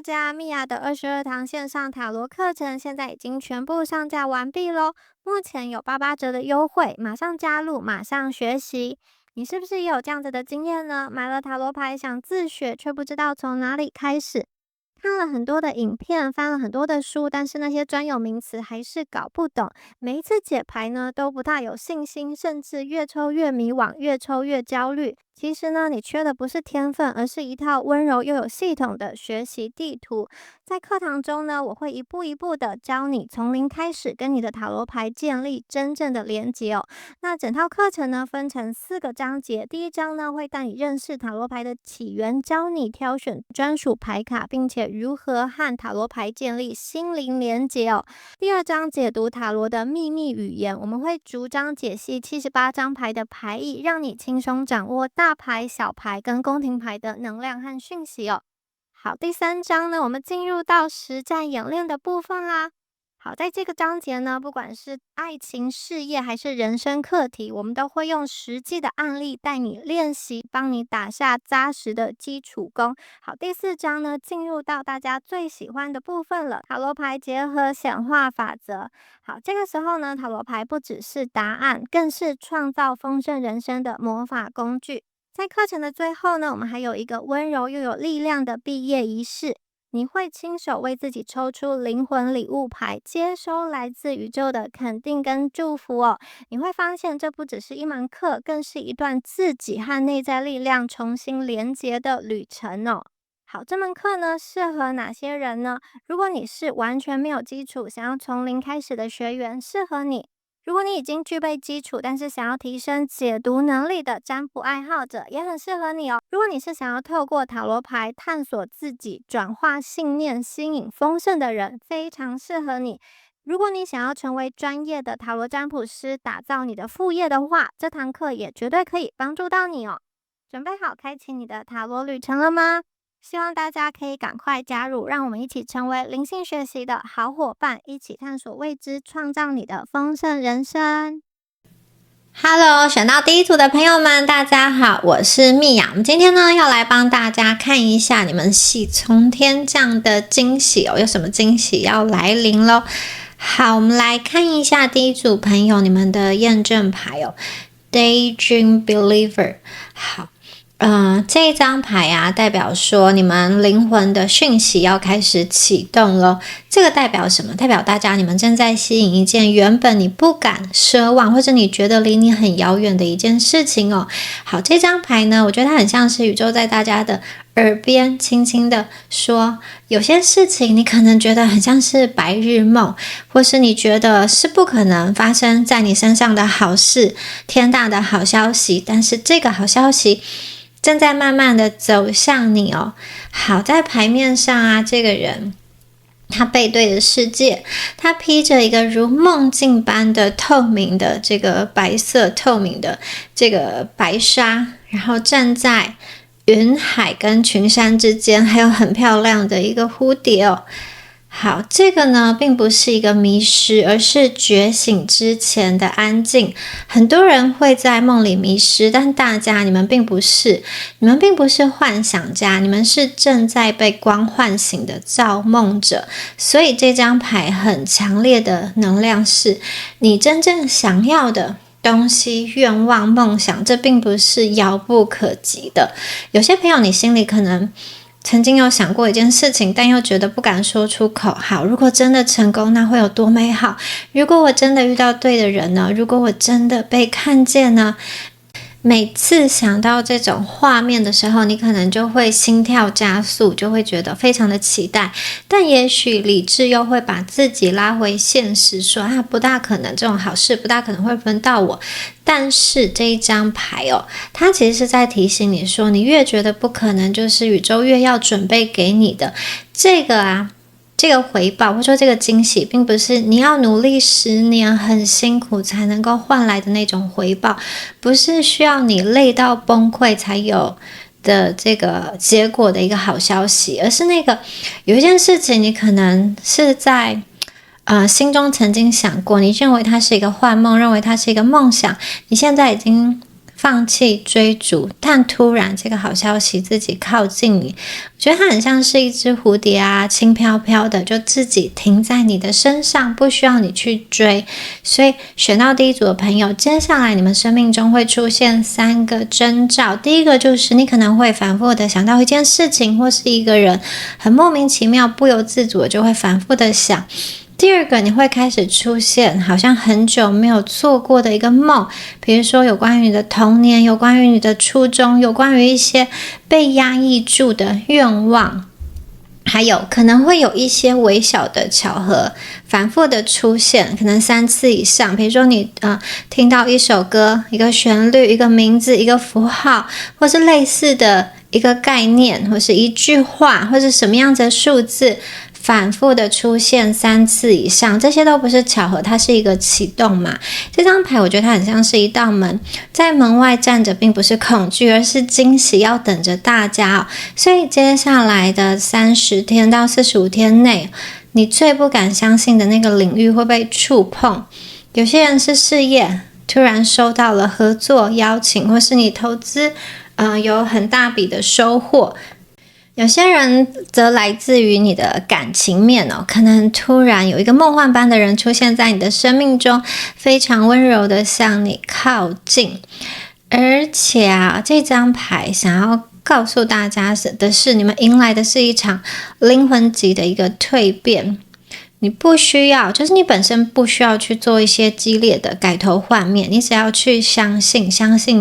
大家，米娅的22堂线上塔罗课程现在已经全部上架完毕咯，目前有88折的优惠，马上加入，马上学习。你是不是也有这样子的经验呢？买了塔罗牌想自学，却不知道从哪里开始，看了很多的影片，翻了很多的书，但是那些专有名词还是搞不懂。每一次解牌呢，都不大有信心，甚至越抽越迷惘，越抽越焦虑。其实呢，你缺的不是天分，而是一套温柔又有系统的学习地图。在课堂中呢，我会一步一步的教你从零开始跟你的塔罗牌建立真正的连结哦。那整套课程呢，分成4个章节。第一章呢，会带你认识塔罗牌的起源，教你挑选专属牌卡，并且如何和塔罗牌建立心灵连结哦。第二章解读塔罗的秘密语言，我们会逐章解析78张牌的牌意，让你轻松掌握大牌、小牌跟宫廷牌的能量和讯息哦。好，第3章呢，我们进入到实战演练的部分啦。好，在这个章节呢，不管是爱情、事业还是人生课题，我们都会用实际的案例带你练习，帮你打下扎实的基础功。好，第4章呢，进入到大家最喜欢的部分了，塔罗牌结合显化法则。好，这个时候呢，塔罗牌不只是答案，更是创造丰盛人生的魔法工具。在课程的最后呢，我们还有一个温柔又有力量的毕业仪式。你会亲手为自己抽出灵魂礼物牌，接收来自宇宙的肯定跟祝福哦。你会发现这不只是一门课，更是一段自己和内在力量重新连结的旅程哦。好，这门课呢，适合哪些人呢？如果你是完全没有基础，想要从零开始的学员，适合你。如果你已经具备基础，但是想要提升解读能力的占卜爱好者，也很适合你哦。如果你是想要透过塔罗牌探索自己、转化信念、吸引丰盛的人，非常适合你。如果你想要成为专业的塔罗占卜师，打造你的副业的话，这堂课也绝对可以帮助到你哦。准备好开启你的塔罗旅程了吗？希望大家可以赶快加入，让我们一起成为灵性学习的好伙伴，一起探索未知，创造你的丰盛人生。Hello， 选到第一组的朋友们，大家好，我是蜜雅。我们今天呢，要来帮大家看一下你们喜从天降的惊喜哦，有什么惊喜要来临咯？好，我们来看一下第一组朋友你们的验证牌哦 ，Daydream Believer。好。这一张牌啊，代表说你们灵魂的讯息要开始启动了。这个代表什么？代表大家你们正在吸引一件原本你不敢奢望，或者你觉得离你很遥远的一件事情哦。好，这张牌呢，我觉得它很像是宇宙在大家的耳边轻轻的说，有些事情你可能觉得很像是白日梦，或是你觉得是不可能发生在你身上的好事，天大的好消息，但是这个好消息正在慢慢的走向你哦。好，在牌面上啊，这个人他背对着世界，他披着一个如梦境般的透明的这个白色透明的这个白纱，然后站在云海跟群山之间，还有很漂亮的一个蝴蝶哦。好，这个呢并不是一个迷失，而是觉醒之前的安静。很多人会在梦里迷失，但大家你们并不是，你们并不是幻想家，你们是正在被光唤醒的造梦者。所以这张牌很强烈的能量是你真正想要的东西、愿望、梦想，这并不是遥不可及的。有些朋友你心里可能曾经有想过一件事情，但又觉得不敢说出口。好，如果真的成功，那会有多美好？如果我真的遇到对的人呢？如果我真的被看见呢？每次想到这种画面的时候，你可能就会心跳加速，就会觉得非常的期待。但也许理智又会把自己拉回现实，说不大可能，这种好事不大可能会轮到我。但是这一张牌哦，它其实是在提醒你说，你越觉得不可能，就是宇宙越要准备给你的这个回报，或者说这个惊喜，并不是你要努力10年很辛苦才能够换来的那种回报，不是需要你累到崩溃才有的这个结果的一个好消息，而是那个有一件事情你可能是在心中曾经想过，你认为它是一个幻梦，认为它是一个梦想，你现在已经放弃追逐，但突然这个好消息自己靠近你，我觉得它很像是一只蝴蝶啊，轻飘飘的就自己停在你的身上，不需要你去追。所以选到第一组的朋友，接下来你们生命中会出现3个征兆。第一个就是你可能会反复的想到一件事情或是一个人，很莫名其妙不由自主的就会反复的想。第二个，你会开始出现好像很久没有做过的一个梦，比如说有关于你的童年，有关于你的初衷，有关于一些被压抑住的愿望，还有可能会有一些微小的巧合反复的出现，可能3次以上。比如说你听到一首歌，一个旋律，一个名字，一个符号，或是类似的一个概念，或是一句话，或是什么样子的数字反复的出现3次以上，这些都不是巧合，它是一个启动嘛。这张牌我觉得它很像是一道门，在门外站着并不是恐惧，而是惊喜要等着大家哦。所以接下来的30天到45天内，你最不敢相信的那个领域会被触碰。有些人是事业，突然收到了合作邀请，或是你投资有很大笔的收获。有些人则来自于你的感情面哦，可能突然有一个梦幻般的人出现在你的生命中，非常温柔的向你靠近。而且这张牌想要告诉大家的是，你们迎来的是一场灵魂级的一个蜕变。你不需要，就是你本身不需要去做一些激烈的改头换面，你只要去相信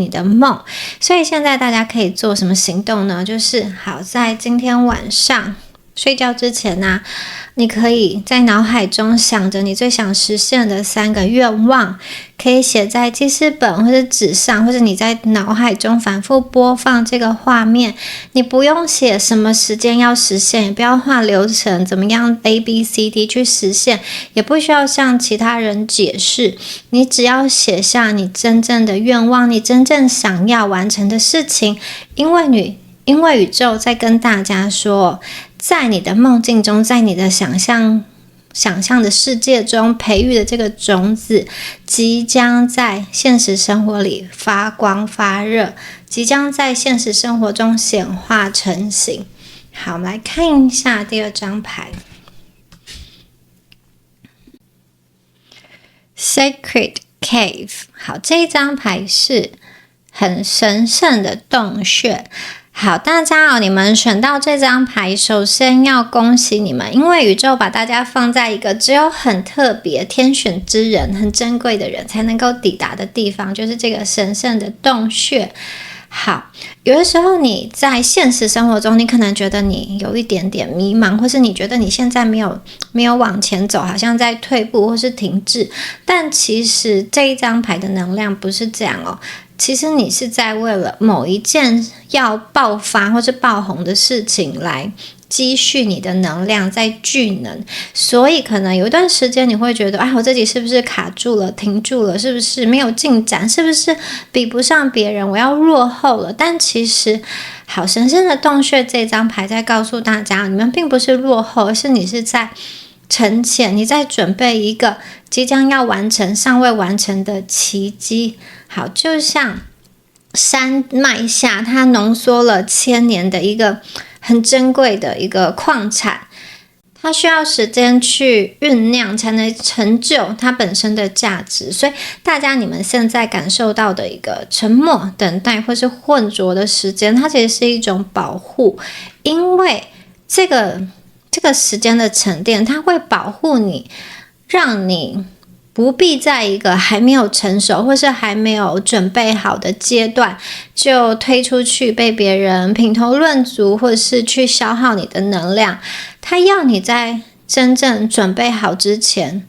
你的梦。所以现在大家可以做什么行动呢？就是好，在今天晚上睡觉之前你可以在脑海中想着你最想实现的3个愿望，可以写在记事本或者纸上，或者你在脑海中反复播放这个画面。你不用写什么时间要实现，也不要画流程，怎么样 ABCD 去实现，也不需要向其他人解释。你只要写下你真正的愿望，你真正想要完成的事情，因为宇宙在跟大家说，在你的梦境中，在你的想象的世界中培育的这个种子，即将在现实生活里发光发热，即将在现实生活中显化成型。好，我们来看一下第2张牌 Sacred Cave。 好，这一张牌是很神圣的洞穴。好，大家你们选到这张牌，首先要恭喜你们，因为宇宙把大家放在一个只有很特别、天选之人、很珍贵的人才能够抵达的地方，就是这个神圣的洞穴。好，有的时候你在现实生活中，你可能觉得你有一点点迷茫，或是你觉得你现在没有往前走，好像在退步或是停滞，但其实这一张牌的能量不是这样哦。其实你是在为了某一件要爆发或是爆红的事情来积蓄你的能量，在聚能。所以可能有一段时间你会觉得我自己是不是卡住了，停住了，是不是没有进展，是不是比不上别人，我要落后了。但其实好，神圣的洞穴这张牌在告诉大家，你们并不是落后，而是你是在沉潜，你在准备一个即将要完成尚未完成的奇迹。好，就像山脉下它浓缩了1000年的一个很珍贵的一个矿产，它需要时间去酝酿才能成就它本身的价值。所以大家你们现在感受到的一个沉默、等待或是混浊的时间，它其实是一种保护，因为这个时间的沉淀，它会保护你，让你不必在一个还没有成熟或是还没有准备好的阶段就推出去被别人品头论足，或者是去消耗你的能量。它要你在真正准备好之前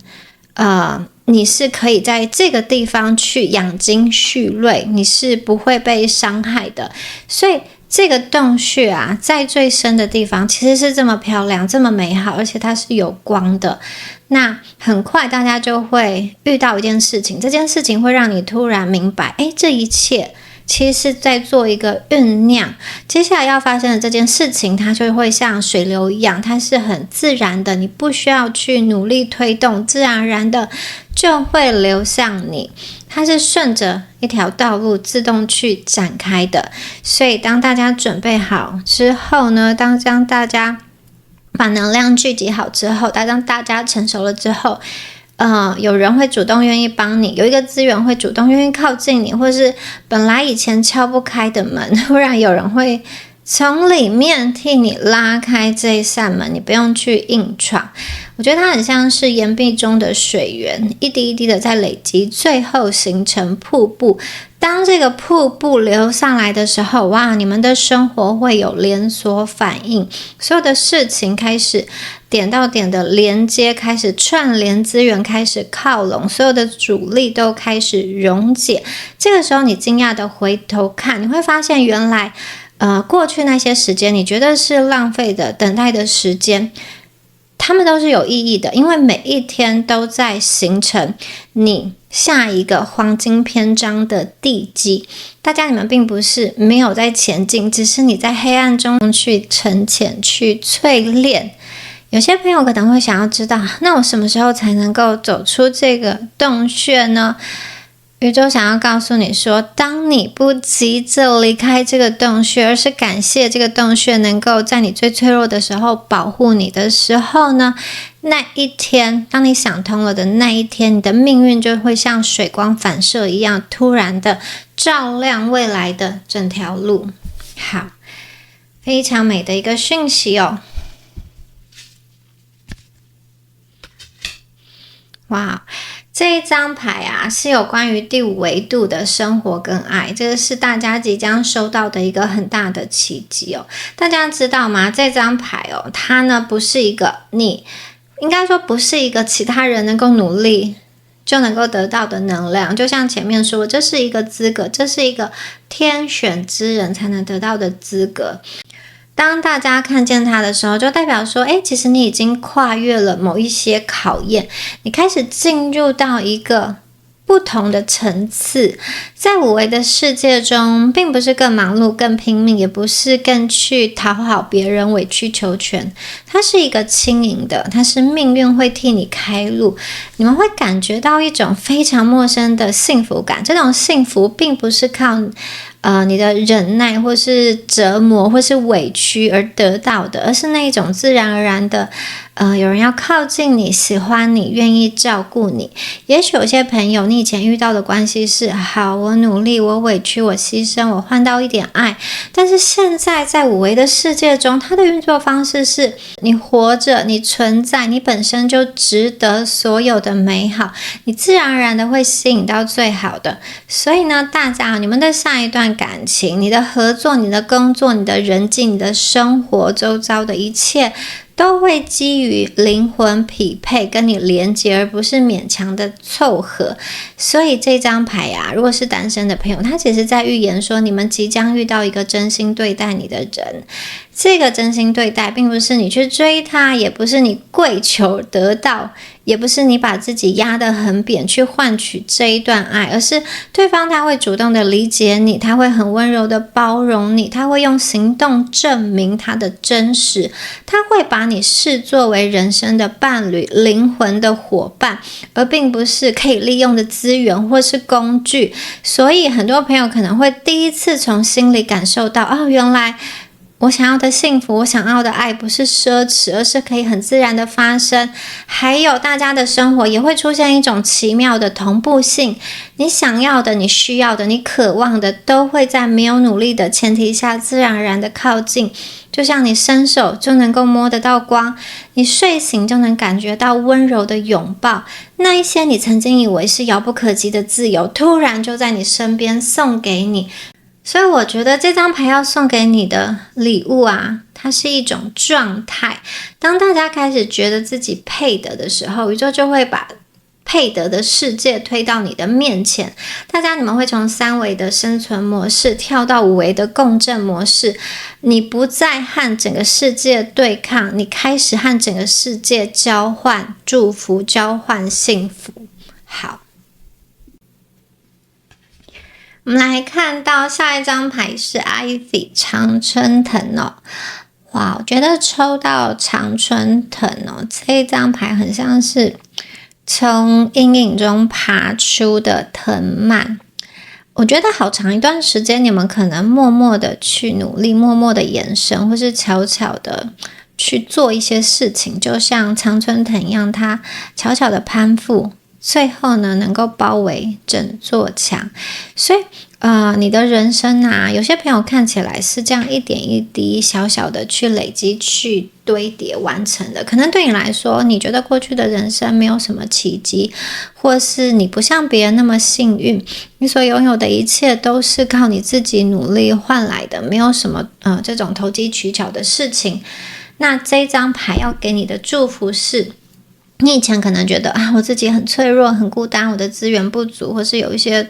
你是可以在这个地方去养精蓄锐，你是不会被伤害的。所以这个洞穴在最深的地方其实是这么漂亮，这么美好，而且它是有光的。那很快大家就会遇到一件事情，这件事情会让你突然明白，这一切其实在做一个酝酿，接下来要发生的这件事情，它就会像水流一样，它是很自然的，你不需要去努力推动，自然而然的就会流向你，它是顺着一条道路自动去展开的。所以当大家准备好之后呢，当大家把能量聚集好之后，当大家成熟了之后，有人会主动愿意帮你，有一个资源会主动愿意靠近你，或是本来以前敲不开的门，突然有人会从里面替你拉开这一扇门，你不用去硬闯。我觉得它很像是岩壁中的水源，一滴一滴的在累积，最后形成瀑布。当这个瀑布流上来的时候，哇，你们的生活会有连锁反应，所有的事情开始点到点的连接，开始串联，资源开始靠拢，所有的阻力都开始溶解。这个时候你惊讶的回头看，你会发现原来过去那些时间你觉得是浪费的等待的时间，他们都是有意义的，因为每一天都在形成你下一个黄金篇章的地基。大家你们并不是没有在前进，只是你在黑暗中去沉潜，去淬炼。有些朋友可能会想要知道，那我什么时候才能够走出这个洞穴呢？宇宙想要告诉你说，当你不急着离开这个洞穴，而是感谢这个洞穴能够在你最脆弱的时候保护你的时候呢，那一天，当你想通了的那一天，你的命运就会像水光反射一样，突然的照亮未来的整条路。好，非常美的一个讯息哦。哇，这一张牌啊，是有关于第5维度的生活跟爱，这个是大家即将收到的一个很大的奇迹哦。大家知道吗？这张牌哦，它呢不是一个应该说不是一个其他人能够努力就能够得到的能量，就像前面说，这是一个资格，这是一个天选之人才能得到的资格。当大家看见它的时候，就代表说，其实你已经跨越了某一些考验，你开始进入到一个不同的层次。在5维的世界中，并不是更忙碌更拼命，也不是更去讨好别人委曲求全，它是一个轻盈的，它是命运会替你开路。你们会感觉到一种非常陌生的幸福感，这种幸福并不是靠你的忍耐或是折磨或是委屈而得到的，而是那一种自然而然的有人要靠近你，喜欢你，愿意照顾你。也许有些朋友你以前遇到的关系是好，我努力，我委屈，我牺牲，我换到一点爱，但是现在在5维的世界中，它的运作方式是你活着，你存在，你本身就值得所有的美好，你自然而然的会吸引到最好的。所以呢，大家你们的下一段感情，你的合作，你的工作，你的人际，你的生活周遭的一切都会基于灵魂匹配跟你连接，而不是勉强的凑合。所以这张牌啊，如果是单身的朋友，他其实在预言说你们即将遇到一个真心对待你的人。这个真心对待并不是你去追他，也不是你跪求得到，也不是你把自己压得很扁去换取这一段爱，而是对方他会主动的理解你，他会很温柔的包容你，他会用行动证明他的真实，他会把你视作为人生的伴侣，灵魂的伙伴，而并不是可以利用的资源或是工具。所以很多朋友可能会第一次从心里感受到，原来我想要的幸福，我想要的爱不是奢侈，而是可以很自然的发生。还有大家的生活也会出现一种奇妙的同步性，你想要的，你需要的，你渴望的，都会在没有努力的前提下自然而然的靠近。就像你伸手就能够摸得到光，你睡醒就能感觉到温柔的拥抱，那一些你曾经以为是遥不可及的自由，突然就在你身边送给你。所以我觉得这张牌要送给你的礼物啊，它是一种状态。当大家开始觉得自己配得的时候，宇宙就会把配得的世界推到你的面前。大家你们会从3维的生存模式跳到5维的共振模式，你不再和整个世界对抗，你开始和整个世界交换祝福，交换幸福。好，我们来看到下一张牌是 Ivy 常春藤哦。哇，我觉得抽到常春藤哦，这一张牌很像是从阴影中爬出的藤蔓。我觉得好长一段时间，你们可能默默的去努力，默默的延伸，或是悄悄的去做一些事情，就像常春藤一样，它悄悄的攀附，最后呢能够包围整座墙。所以你的人生啊，有些朋友看起来是这样一点一滴小小的去累积、去堆叠完成的。可能对你来说，你觉得过去的人生没有什么奇迹，或是你不像别人那么幸运，你所拥有的一切都是靠你自己努力换来的，没有什么这种投机取巧的事情。那这张牌要给你的祝福是，你以前可能觉得我自己很脆弱、很孤单，我的资源不足，或是有一些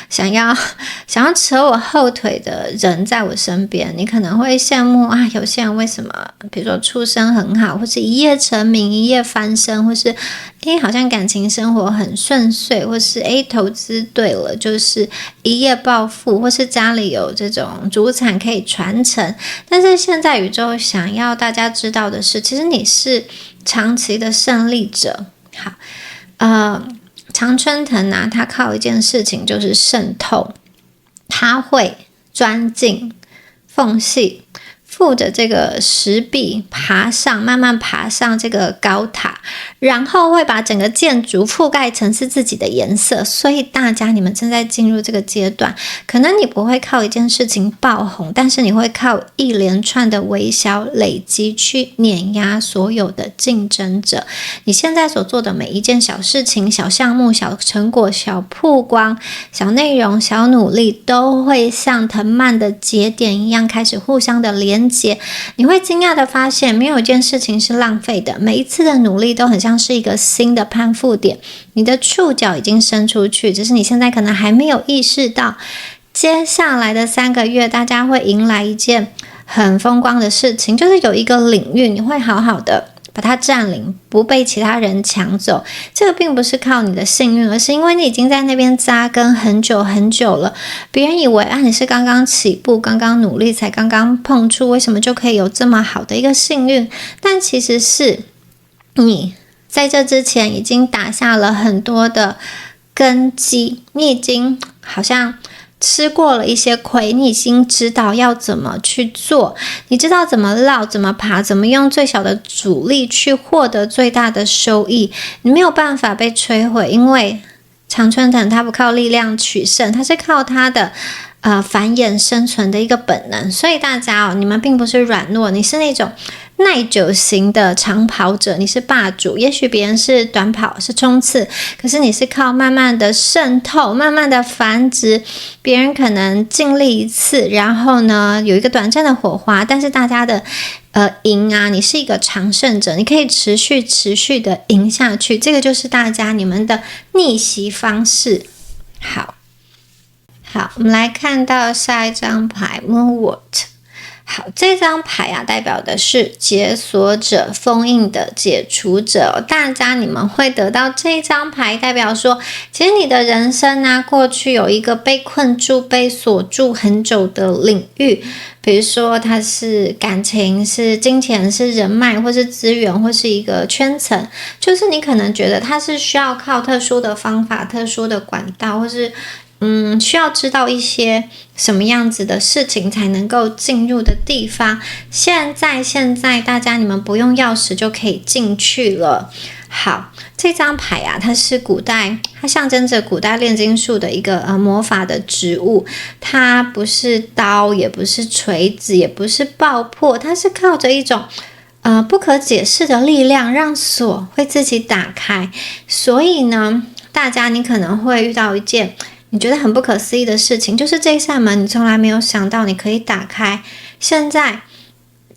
想要扯我后腿的人在我身边，你可能会羡慕有些人为什么，比如说出身很好，或是一夜成名、一夜翻身，或是好像感情生活很顺遂，或是投资对了，就是一夜暴富，或是家里有这种祖产可以传承。但是现在宇宙想要大家知道的是，其实你是长期的胜利者。好，常春藤啊，它靠一件事情就是渗透，它会钻进缝隙，附着这个石壁慢慢爬上这个高塔，然后会把整个建筑覆盖成是自己的颜色。所以大家你们正在进入这个阶段，可能你不会靠一件事情爆红，但是你会靠一连串的微小累积去碾压所有的竞争者。你现在所做的每一件小事情、小项目、小成果、小曝光、小内容、小努力，都会像藤蔓的节点一样开始互相的连接。你会惊讶的发现，没有一件事情是浪费的，每一次的努力都很像是一个新的攀附点，你的触角已经伸出去，只是你现在可能还没有意识到。接下来的3个月，大家会迎来一件很风光的事情，就是有一个领域你会好好的把它占领，不被其他人抢走。这个并不是靠你的幸运，而是因为你已经在那边扎根很久很久了。别人以为你是刚刚起步，刚刚努力，才刚刚碰触，为什么就可以有这么好的一个幸运？但其实是你在这之前已经打下了很多的根基，你已经好像吃过了一些亏，你已经知道要怎么去做，你知道怎么绕，怎么爬，怎么用最小的阻力去获得最大的收益。你没有办法被摧毁，因为常春藤它不靠力量取胜，它是靠它的繁衍生存的一个本能。所以大家你们并不是软弱，你是那种耐久型的长跑者，你是霸主。也许别人是短跑，是冲刺，可是你是靠慢慢的渗透，慢慢的繁殖。别人可能尽力一次，然后呢有一个短暂的火花，但是大家的赢你是一个常胜者，你可以持续的赢下去。这个就是你们的逆袭方式。好，我们来看到下一张牌 Moonwort。好，这张牌代表的是解锁者、封印的解除者。大家你们会得到这张牌，代表说其实你的人生过去有一个被困住、被锁住很久的领域，比如说它是感情、是金钱、是人脉，或是资源，或是一个圈层，就是你可能觉得它是需要靠特殊的方法、特殊的管道，或是需要知道一些什么样子的事情才能够进入的地方。现在大家你们不用钥匙就可以进去了。好，这张牌它是它象征着古代炼金术的一个魔法的植物。它不是刀，也不是锤子，也不是爆破，它是靠着一种不可解释的力量，让锁会自己打开。所以呢，大家你可能会遇到一件你觉得很不可思议的事情，就是这一扇门你从来没有想到你可以打开，现在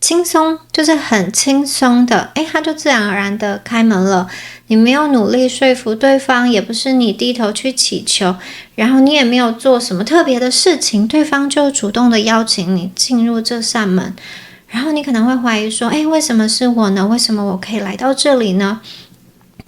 轻松，就是很轻松的它就自然而然的开门了。你没有努力说服对方，也不是你低头去祈求，然后你也没有做什么特别的事情，对方就主动的邀请你进入这扇门。然后你可能会怀疑说为什么是我呢？为什么我可以来到这里呢？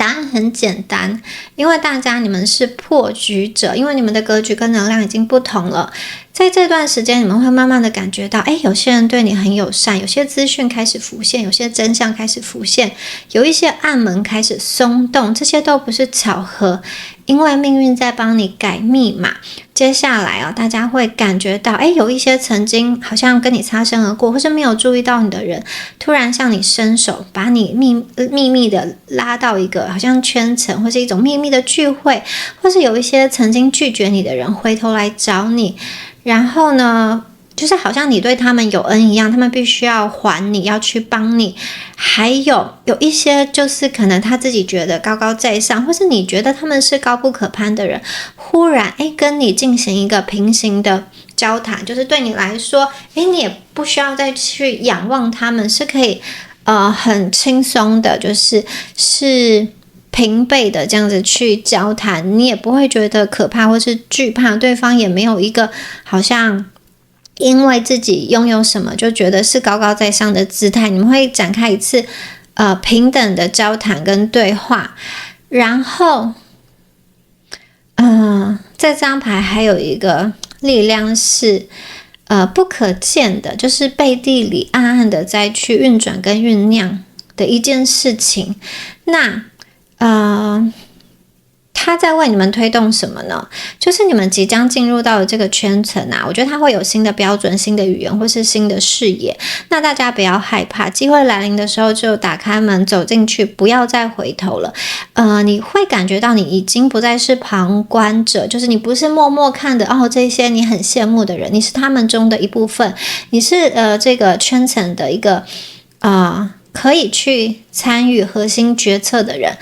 答案很简单，因为大家你们是破局者，因为你们的格局跟能量已经不同了。在这段时间，你们会慢慢的感觉到，有些人对你很友善，有些资讯开始浮现，有些真相开始浮现，有一些暗门开始松动，这些都不是巧合，因为命运在帮你改密码。接下来大家会感觉到，有一些曾经好像跟你擦身而过，或是没有注意到你的人，突然向你伸手，把你秘密的拉到一个好像圈层，或是一种秘密的聚会，或是有一些曾经拒绝你的人回头来找你。然后呢，就是好像你对他们有恩一样，他们必须要还你，要去帮你。还有一些就是可能他自己觉得高高在上，或是你觉得他们是高不可攀的人，忽然跟你进行一个平行的交谈，就是对你来说，你也不需要再去仰望他们，是可以很轻松的，是平辈的这样子去交谈，你也不会觉得可怕或是惧怕，对方也没有一个好像因为自己拥有什么就觉得是高高在上的姿态，你们会展开一次平等的交谈跟对话。然后这张牌还有一个力量是不可见的，就是背地里暗暗的在去运转跟酝酿的一件事情。那他在为你们推动什么呢？就是你们即将进入到的这个圈层我觉得他会有新的标准、新的语言或是新的视野。那大家不要害怕，机会来临的时候就打开门走进去，不要再回头了。你会感觉到你已经不再是旁观者，就是你不是默默看的这些你很羡慕的人，你是他们中的一部分，你是这个圈层的一个可以去参与核心决策的人。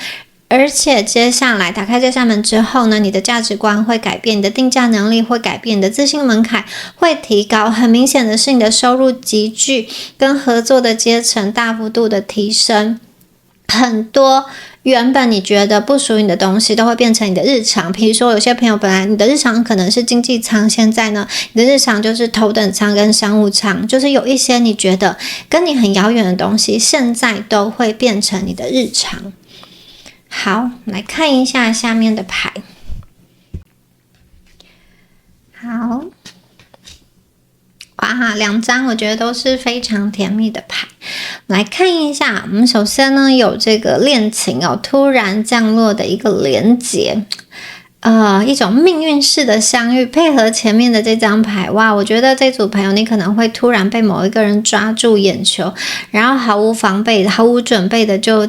而且接下来打开这扇门之后呢，你的价值观会改变，你的定价能力会改变，你的自信门槛会提高。很明显的是，你的收入集聚跟合作的阶层大幅度的提升，很多原本你觉得不属于你的东西都会变成你的日常。比如说有些朋友本来你的日常可能是经济舱，现在呢你的日常就是头等舱跟商务舱，就是有一些你觉得跟你很遥远的东西现在都会变成你的日常。好，来看一下下面的牌。好，哇，2张我觉得都是非常甜蜜的牌。来看一下，我们首先呢有这个恋情突然降落的一个连结，一种命运式的相遇，配合前面的这张牌，哇，我觉得这组朋友你可能会突然被某一个人抓住眼球，然后毫无防备、毫无准备的就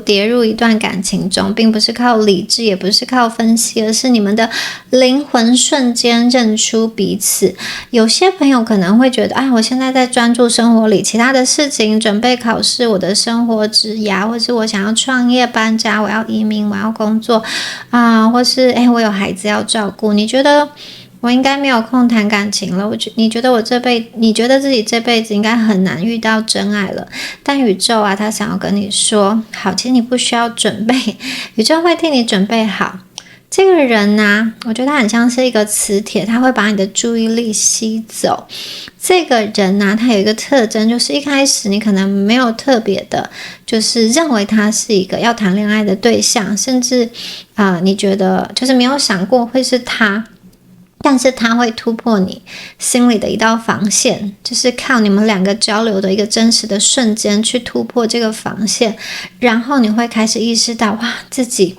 跌入一段感情中，并不是靠理智，也不是靠分析，而是你们的灵魂瞬间认出彼此。有些朋友可能会觉得我现在在专注生活里其他的事情，准备考试，我的生活职涯，或是我想要创业搬家，我要移民，我要工作或是我有孩子要照顾，你觉得我应该没有空谈感情了，你觉得自己这辈子应该很难遇到真爱了。但宇宙他想要跟你说，好，其实你不需要准备，宇宙会替你准备好。这个人我觉得他很像是一个磁铁，他会把你的注意力吸走。这个人他有一个特征，就是一开始你可能没有特别的就是认为他是一个要谈恋爱的对象，甚至你觉得就是没有想过会是他，但是他会突破你心里的一道防线，就是靠你们两个交流的一个真实的瞬间去突破这个防线，然后你会开始意识到，哇，自己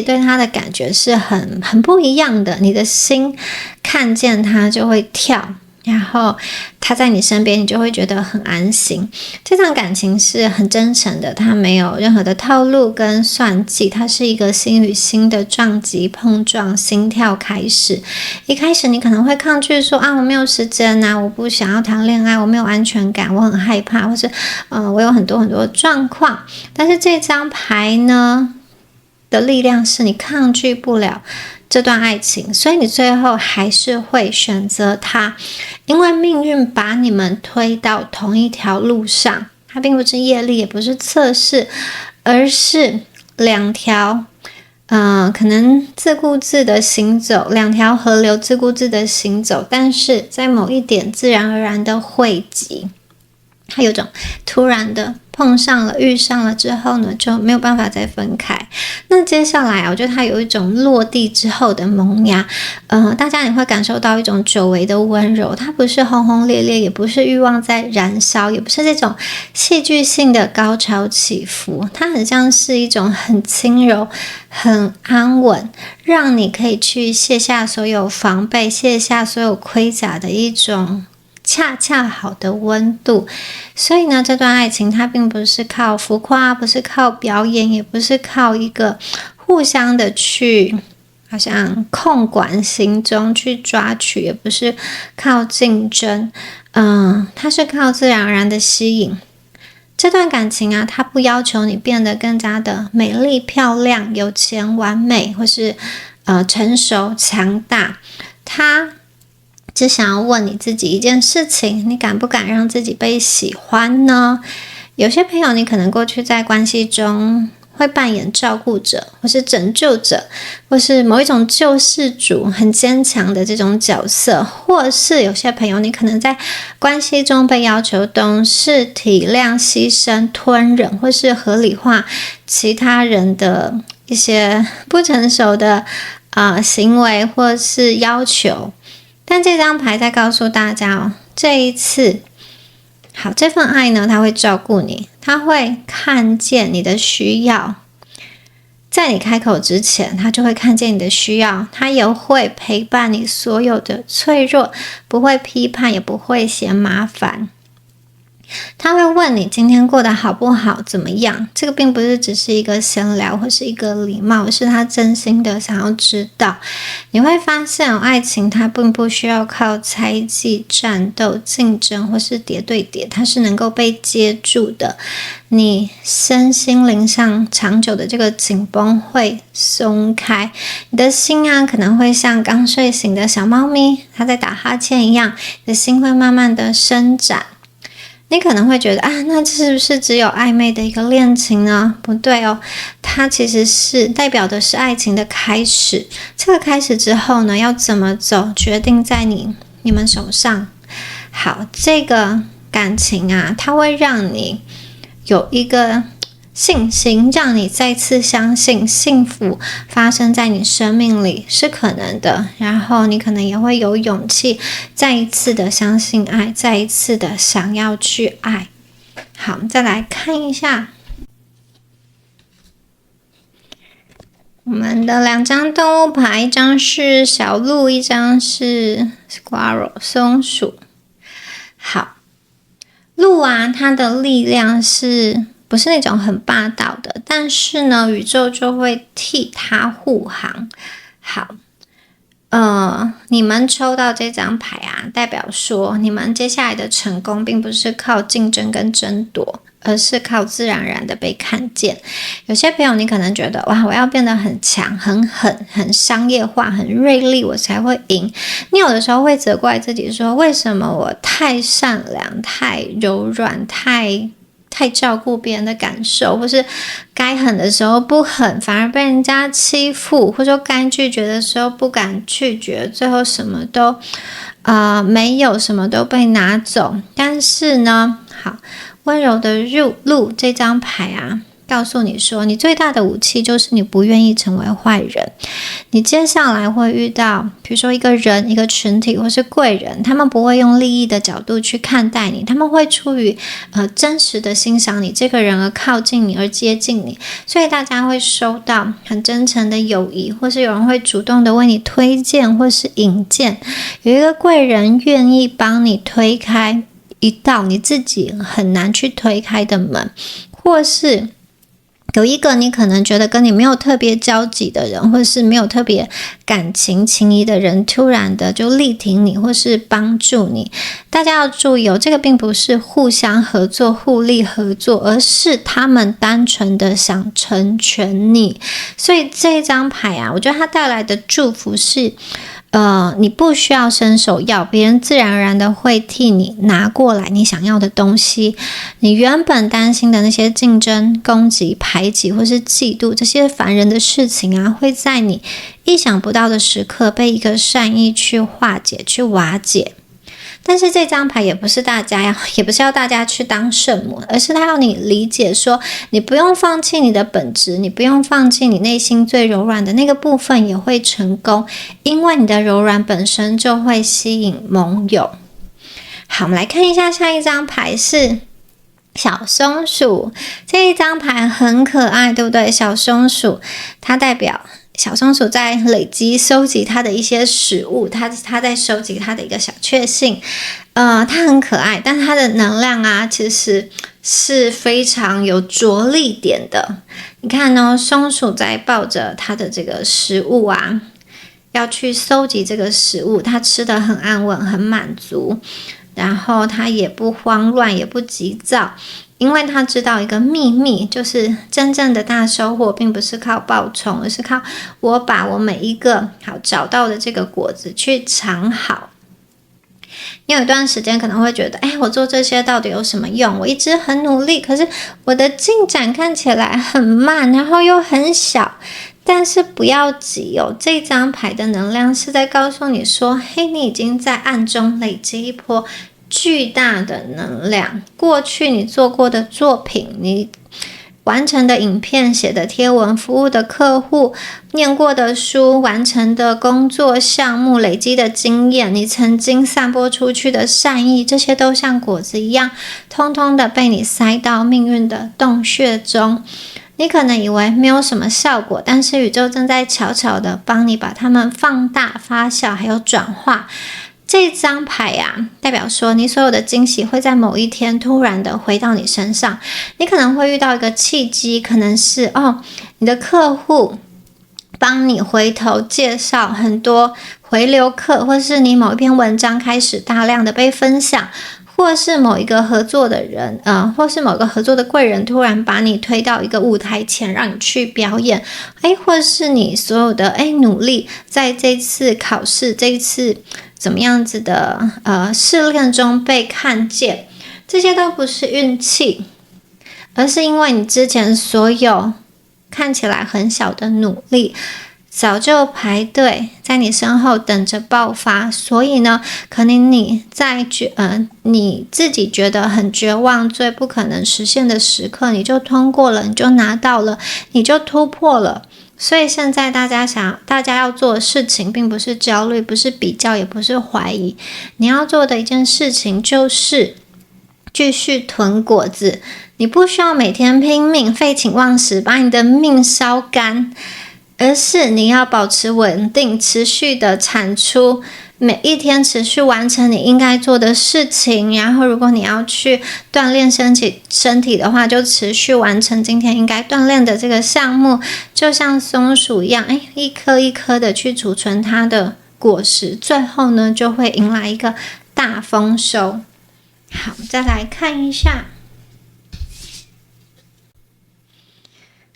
对他的感觉是很不一样的，你的心看见他就会跳，然后他在你身边，你就会觉得很安心。这段感情是很真诚的，他没有任何的套路跟算计，它是一个心与心的撞击碰撞，心跳开始。一开始你可能会抗拒说我没有时间我不想要谈恋爱，我没有安全感，我很害怕，或是我有很多很多状况。但是这张牌呢的力量是你抗拒不了这段爱情，所以你最后还是会选择他，因为命运把你们推到同一条路上，它并不是业力，也不是测试，而是两条可能自顾自的行走，两条河流自顾自的行走，但是在某一点自然而然的汇集，它有种突然的碰上了、遇上了之后呢，就没有办法再分开。那接下来啊，我觉得它有一种落地之后的萌芽，大家也会感受到一种久违的温柔，它不是轰轰烈烈，也不是欲望在燃烧，也不是这种戏剧性的高潮起伏，它很像是一种很轻柔、很安稳，让你可以去卸下所有防备、卸下所有盔甲的一种恰恰好的温度。所以呢，这段爱情它并不是靠浮夸，不是靠表演，也不是靠一个互相的去好像控管行踪去抓取，也不是靠竞争，它是靠自然而然的吸引。这段感情啊，它不要求你变得更加的美丽、漂亮、有钱、完美，或是成熟、强大，它只想要问你自己一件事情：你敢不敢让自己被喜欢呢？有些朋友，你可能过去在关系中会扮演照顾者，或是拯救者，或是某一种救世主，很坚强的这种角色，或是有些朋友，你可能在关系中被要求懂事、体谅、牺牲、吞忍，或是合理化其他人的一些不成熟的行为或是要求。但这张牌在告诉大家哦，这一次好，这份爱呢，他会照顾你，他会看见你的需要，在你开口之前，他就会看见你的需要，他也会陪伴你所有的脆弱，不会批判，也不会嫌麻烦。他会问你今天过得好不好，怎么样？这个并不是只是一个闲聊或是一个礼貌，是他真心的想要知道。你会发现爱情它并不需要靠猜忌、战斗、竞争或是叠对叠，它是能够被接住的。你身心灵上长久的这个紧绷会松开，你的心啊可能会像刚睡醒的小猫咪，它在打哈欠一样，你的心会慢慢的伸展。你可能会觉得那是不是只有暧昧的一个恋情呢？不对哦，它其实是代表的是爱情的开始。这个开始之后呢，要怎么走，决定在你们手上。好，这个感情啊，它会让你有一个信心，让你再次相信幸福发生在你生命里是可能的，然后你可能也会有勇气再一次的相信爱，再一次的想要去爱。好，再来看一下我们的2张动物牌，一张是小鹿，一张是 squirrel 松鼠。好，鹿啊，它的力量是不是那种很霸道的，但是呢，宇宙就会替他护航。好，你们抽到这张牌啊，代表说你们接下来的成功并不是靠竞争跟争夺，而是靠自然而然的被看见。有些朋友你可能觉得哇，我要变得很强、很狠、很商业化、很锐利，我才会赢。你有的时候会责怪自己说，为什么我太善良、太柔软、太照顾别人的感受，或是该狠的时候不狠，反而被人家欺负，或者说该拒绝的时候不敢拒绝，最后什么都没有，什么都被拿走。但是呢，好，温柔的鹿这张牌啊，告诉你说，你最大的武器就是你不愿意成为坏人。你接下来会遇到比如说一个人、一个群体或是贵人，他们不会用利益的角度去看待你，他们会出于真实的欣赏你这个人而靠近你，而接近你。所以大家会收到很真诚的友谊，或是有人会主动的为你推荐或是引荐，有一个贵人愿意帮你推开一道你自己很难去推开的门，或是有一个你可能觉得跟你没有特别交集的人，或是没有特别感情情谊的人，突然的就力挺你或是帮助你。大家要注意哦，这个并不是互相合作、互利合作，而是他们单纯的想成全你。所以这张牌啊，我觉得它带来的祝福是你不需要伸手要，别人自然而然的会替你拿过来你想要的东西。你原本担心的那些竞争、攻击、排挤或是嫉妒这些烦人的事情啊，会在你意想不到的时刻被一个善意去化解、去瓦解。但是这张牌也不是要大家去当圣母，而是他要你理解说，你不用放弃你的本质，你不用放弃你内心最柔软的那个部分也会成功，因为你的柔软本身就会吸引盟友。好，我们来看一下下一张牌是小松鼠。这一张牌很可爱，对不对？小松鼠它代表小松鼠在累积收集它的一些食物，它在收集它的一个小确幸。它很可爱，但它的能量啊其实是非常有着力点的。你看哦，松鼠在抱着它的这个食物啊，要去收集这个食物，它吃得很安稳，很满足，然后它也不慌乱，也不急躁，因为他知道一个秘密，就是真正的大收获并不是靠爆冲，而是靠我把我每一个好找到的这个果子去藏好。你有一段时间可能会觉得，我做这些到底有什么用？我一直很努力，可是我的进展看起来很慢，然后又很小。但是不要急哦，这张牌的能量是在告诉你说，你已经在暗中累积一波巨大的能量。过去你做过的作品，你完成的影片、写的贴文、服务的客户、念过的书、完成的工作项目、累积的经验，你曾经散播出去的善意，这些都像果子一样，通通的被你塞到命运的洞穴中。你可能以为没有什么效果，但是宇宙正在悄悄的帮你把它们放大、发酵还有转化。这张牌代表说你所有的惊喜会在某一天突然的回到你身上。你可能会遇到一个契机，可能是你的客户帮你回头介绍很多回流客，或是你某一篇文章开始大量的被分享，或是某一个合作的人或是某个合作的贵人突然把你推到一个舞台前让你去表演，或是你所有的努力在这次考试，这一次怎么样子的试炼中被看见，这些都不是运气，而是因为你之前所有看起来很小的努力早就排队在你身后等着爆发。所以呢，可能你在你自己觉得很绝望、最不可能实现的时刻，你就通过了，你就拿到了，你就突破了。所以现在大家要做的事情并不是焦虑，不是比较，也不是怀疑，你要做的一件事情就是继续囤果子。你不需要每天拼命废寝忘食把你的命烧干，而是你要保持稳定，持续的产出，每一天持续完成你应该做的事情。然后如果你要去锻炼身体的话，就持续完成今天应该锻炼的这个项目，就像松鼠一样，一颗一颗的去储存它的果实，最后呢就会迎来一个大丰收。好，再来看一下。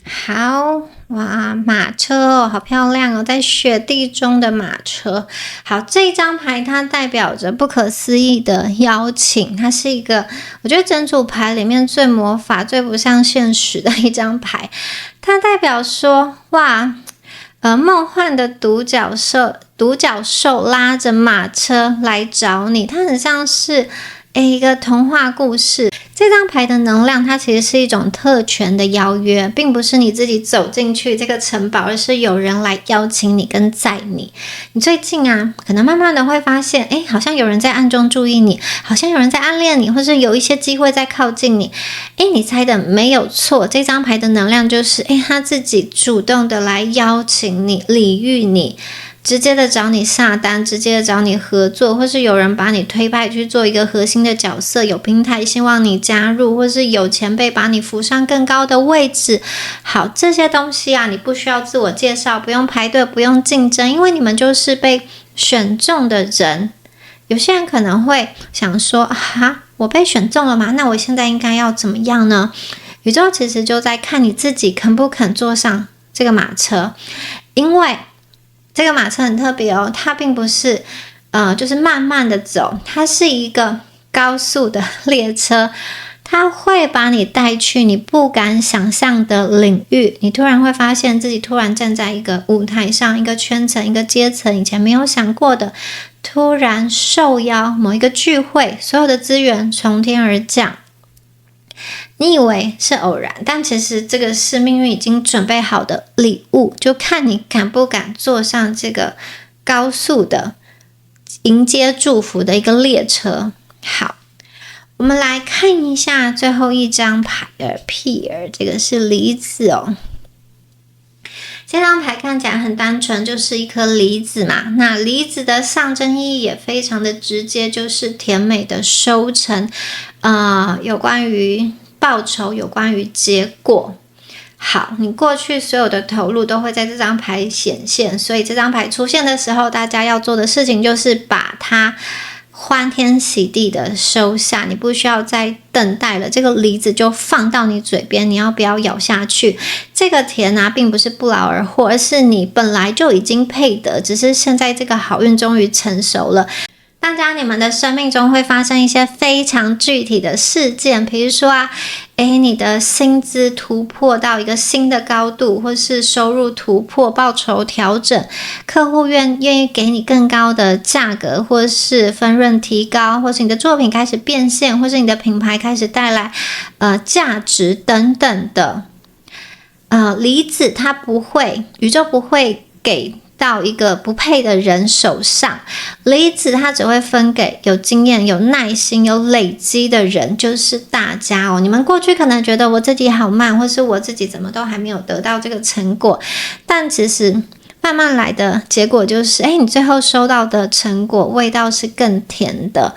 好，哇，马车好漂亮哦，在雪地中的马车。好，这张牌它代表着不可思议的邀请，它是一个我觉得整组牌里面最魔法、最不像现实的一张牌。它代表说，哇，梦幻的独角兽拉着马车来找你，它很像是一个童话故事。这张牌的能量它其实是一种特权的邀约，并不是你自己走进去这个城堡，而是有人来邀请你跟载你。你最近可能慢慢的会发现好像有人在暗中注意你，好像有人在暗恋你，或是有一些机会在靠近你。你猜的没有错，这张牌的能量就是他自己主动的来邀请你，礼遇你，直接的找你下单，直接的找你合作，或是有人把你推派去做一个核心的角色，有平台希望你加入，或是有前辈把你扶上更高的位置。好，这些东西你不需要自我介绍，不用排队，不用竞争，因为你们就是被选中的人。有些人可能会想说我被选中了吗？那我现在应该要怎么样呢？宇宙其实就在看你自己肯不肯坐上这个马车，因为这个马车很特别哦，它并不是就是慢慢的走，它是一个高速的列车，它会把你带去你不敢想象的领域。你突然会发现自己突然站在一个舞台上，一个圈层，一个阶层，以前没有想过的。突然受邀某一个聚会，所有的资源从天而降，你以为是偶然，但其实这个是命运已经准备好的礼物，就看你敢不敢坐上这个高速的迎接祝福的一个列车。好，我们来看一下最后一张牌的屁儿，这个是梨子哦。这张牌看起来很单纯，就是一颗梨子嘛。那梨子的象征意义也非常的直接，就是甜美的收成，有关于报酬，有关于结果。好，你过去所有的投入都会在这张牌显现，所以这张牌出现的时候，大家要做的事情就是把它欢天喜地的收下，你不需要再等待了，这个梨子就放到你嘴边，你要不要咬下去？这个甜啊，并不是不劳而获，而是你本来就已经配得，只是现在这个好运终于成熟了。大家，你们的生命中会发生一些非常具体的事件，比如说你的薪资突破到一个新的高度，或是收入突破、报酬调整，客户愿意给你更高的价格，或是分润提高，或是你的作品开始变现，或是你的品牌开始带来价值等等的。梨子它不会，宇宙不会给到一个不配的人手上，梨子它只会分给有经验、有耐心、有累积的人，就是大家哦。你们过去可能觉得我自己好慢，或是我自己怎么都还没有得到这个成果，但其实慢慢来的结果就是你最后收到的成果味道是更甜的。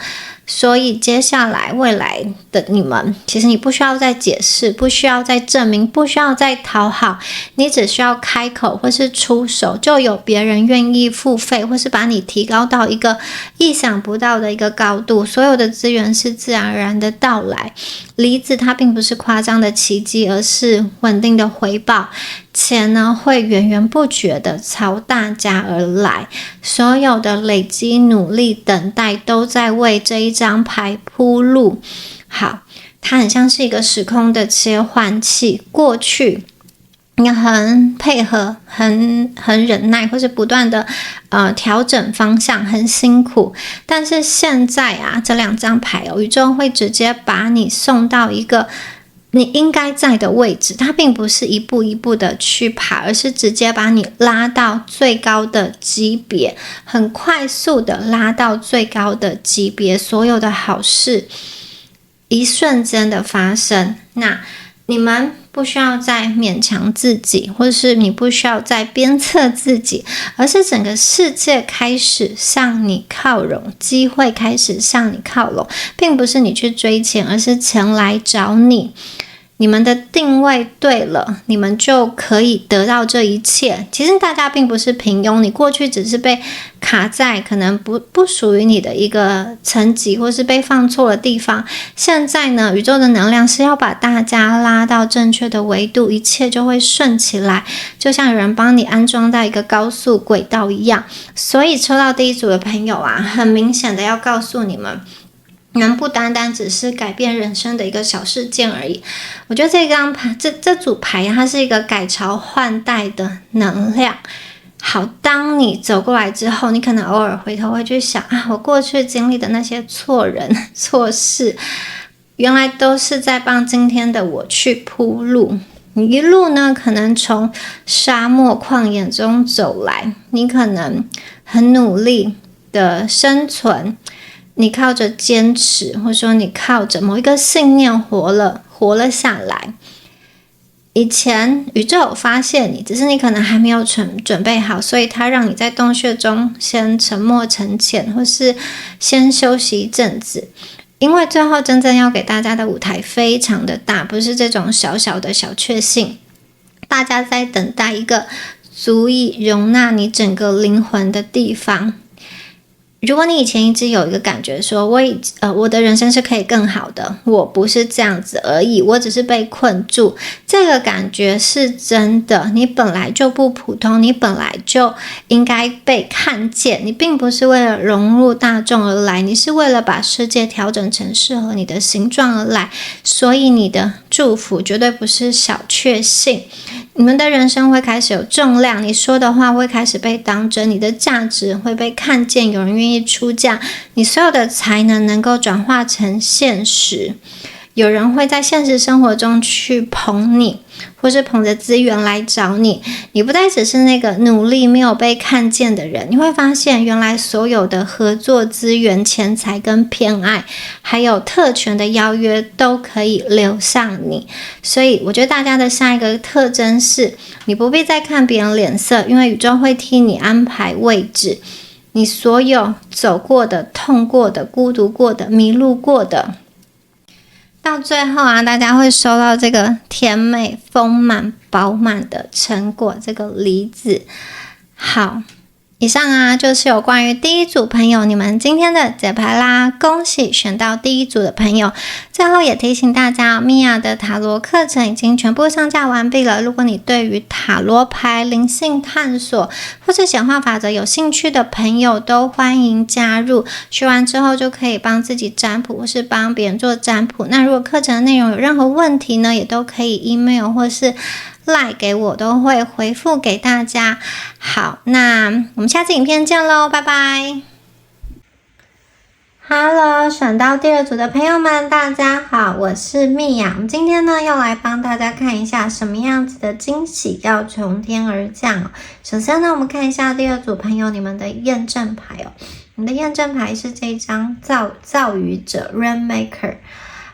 所以接下来未来的你们，其实你不需要再解释，不需要再证明，不需要再讨好，你只需要开口或是出手，就有别人愿意付费，或是把你提高到一个意想不到的一个高度。所有的资源是自然而然的到来，梨子它并不是夸张的奇迹，而是稳定的回报。钱呢会源源不绝的朝大家而来，所有的累积、努力、等待都在为这一张牌铺路。好，它很像是一个时空的切换器，过去你很配合，很忍耐，或是不断的调整方向，很辛苦。但是现在这两张牌宇宙会直接把你送到一个你应该在的位置，它并不是一步一步的去爬，而是直接把你拉到最高的级别，很快速的拉到最高的级别，所有的好事一瞬间的发生。那你们不需要再勉强自己，或是你不需要再鞭策自己，而是整个世界开始向你靠拢，机会开始向你靠拢，并不是你去追钱，而是钱来找你。你们的定位对了，你们就可以得到这一切。其实大家并不是平庸，你过去只是被卡在可能不属于你的一个层级，或是被放错的地方。现在呢，宇宙的能量是要把大家拉到正确的维度，一切就会顺起来，就像有人帮你安装在一个高速轨道一样。所以抽到第一组的朋友很明显的要告诉你们，不单单只是改变人生的一个小事件而已。我觉得这张牌，这组牌它是一个改朝换代的能量。好，当你走过来之后，你可能偶尔回头会去想我过去经历的那些错人错事，原来都是在帮今天的我去铺路。你一路呢，可能从沙漠旷野中走来，你可能很努力的生存，你靠着坚持，或者说你靠着某一个信念活了下来。以前宇宙有发现你，只是你可能还没有准备好，所以它让你在洞穴中先沉默沉潜，或是先休息一阵子。因为最后真正要给大家的舞台非常的大，不是这种小小的小确幸。大家在等待一个足以容纳你整个灵魂的地方。如果你以前一直有一个感觉说我的人生是可以更好的，我不是这样子而已，我只是被困住，这个感觉是真的。你本来就不普通，你本来就应该被看见，你并不是为了融入大众而来，你是为了把世界调整成适合你的形状而来。所以你的祝福，绝对不是小确幸。你们的人生会开始有重量，你说的话会开始被当真，你的价值会被看见，有人愿意出价，你所有的才能够转化成现实。有人会在现实生活中去捧你，或是捧着资源来找你，你不再只是那个努力没有被看见的人，你会发现原来所有的合作资源、钱财跟偏爱，还有特权的邀约都可以流向你。所以我觉得大家的下一个特征是，你不必再看别人脸色，因为宇宙会替你安排位置。你所有走过的、痛过的、孤独过的、迷路过的，到最后啊，大家会收到这个甜美、丰满、饱满的成果，这个梨子。好，以上啊就是有关于第一组朋友你们今天的解牌啦，恭喜选到第一组的朋友。最后也提醒大家，Mia 的塔罗课程已经全部上架完毕了。如果你对于塔罗牌、灵性探索或是显化法则有兴趣的朋友，都欢迎加入。学完之后就可以帮自己占卜，或是帮别人做占卜。那如果课程的内容有任何问题呢，也都可以 email 或是赖给我，都会回复给大家。好，那我们下次影片见咯，拜拜。Hello， 选到第二组的朋友们，大家好，我是蜜雅。我们今天呢要来帮大家看一下什么样子的惊喜要从天而降。首先呢，我们看一下第二组朋友你们的验证牌哦。你们的验证牌是这一张造雨者 Rainmaker。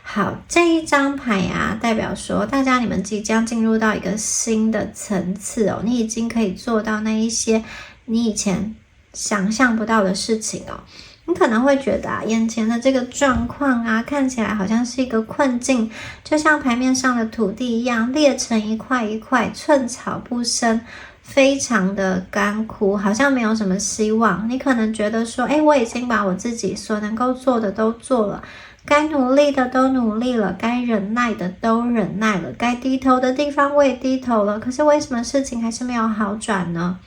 好，这一张牌啊，代表说大家你们即将进入到一个新的层次哦，你已经可以做到那一些你以前想象不到的事情哦。你可能会觉得啊，眼前的这个状况啊，看起来好像是一个困境，就像牌面上的土地一样，裂成一块一块，寸草不生，非常的干枯，好像没有什么希望。你可能觉得说，我已经把我自己所能够做的都做了，该努力的都努力了，该忍耐的都忍耐了，该低头的地方我也低头了，可是为什么事情还是没有好转呢？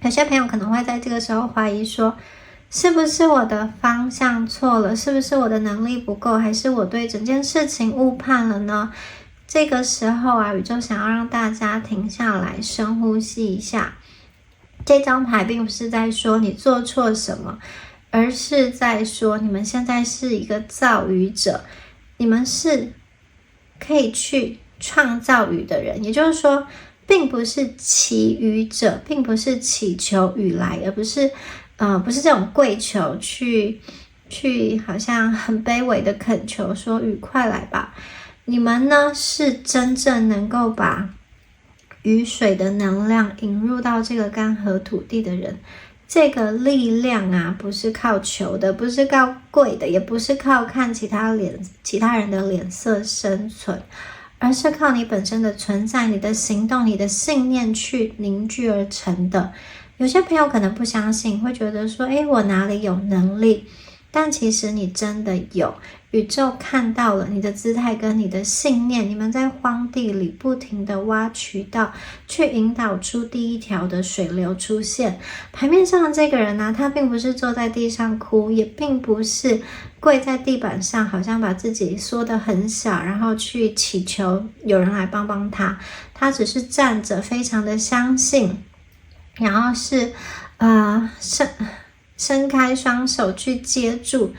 有些朋友可能会在这个时候怀疑说，是不是我的方向错了？是不是我的能力不够？还是我对整件事情误判了呢？这个时候啊，宇宙想要让大家停下来，深呼吸一下。这张牌并不是在说你做错什么，而是在说你们现在是一个造雨者，你们是可以去创造雨的人。也就是说，并不是祈雨者，并不是祈求雨来，而不是这种跪求去好像很卑微的恳求说雨快来吧。你们呢是真正能够把雨水的能量引入到这个干涸土地的人。这个力量啊，不是靠求的，不是靠跪的，也不是靠看其他人的脸色生存，而是靠你本身的存在，你的行动，你的信念去凝聚而成的。有些朋友可能不相信，会觉得说，我哪里有能力？但其实你真的有，宇宙看到了你的姿态跟你的信念，你们在荒地里不停的挖渠道，去引导出第一条的水流出现。牌面上的这个人呢，他并不是坐在地上哭，也并不是跪在地板上，好像把自己缩得很小，然后去祈求有人来帮帮他。他只是站着，非常的相信，然后是伸开双手去接住，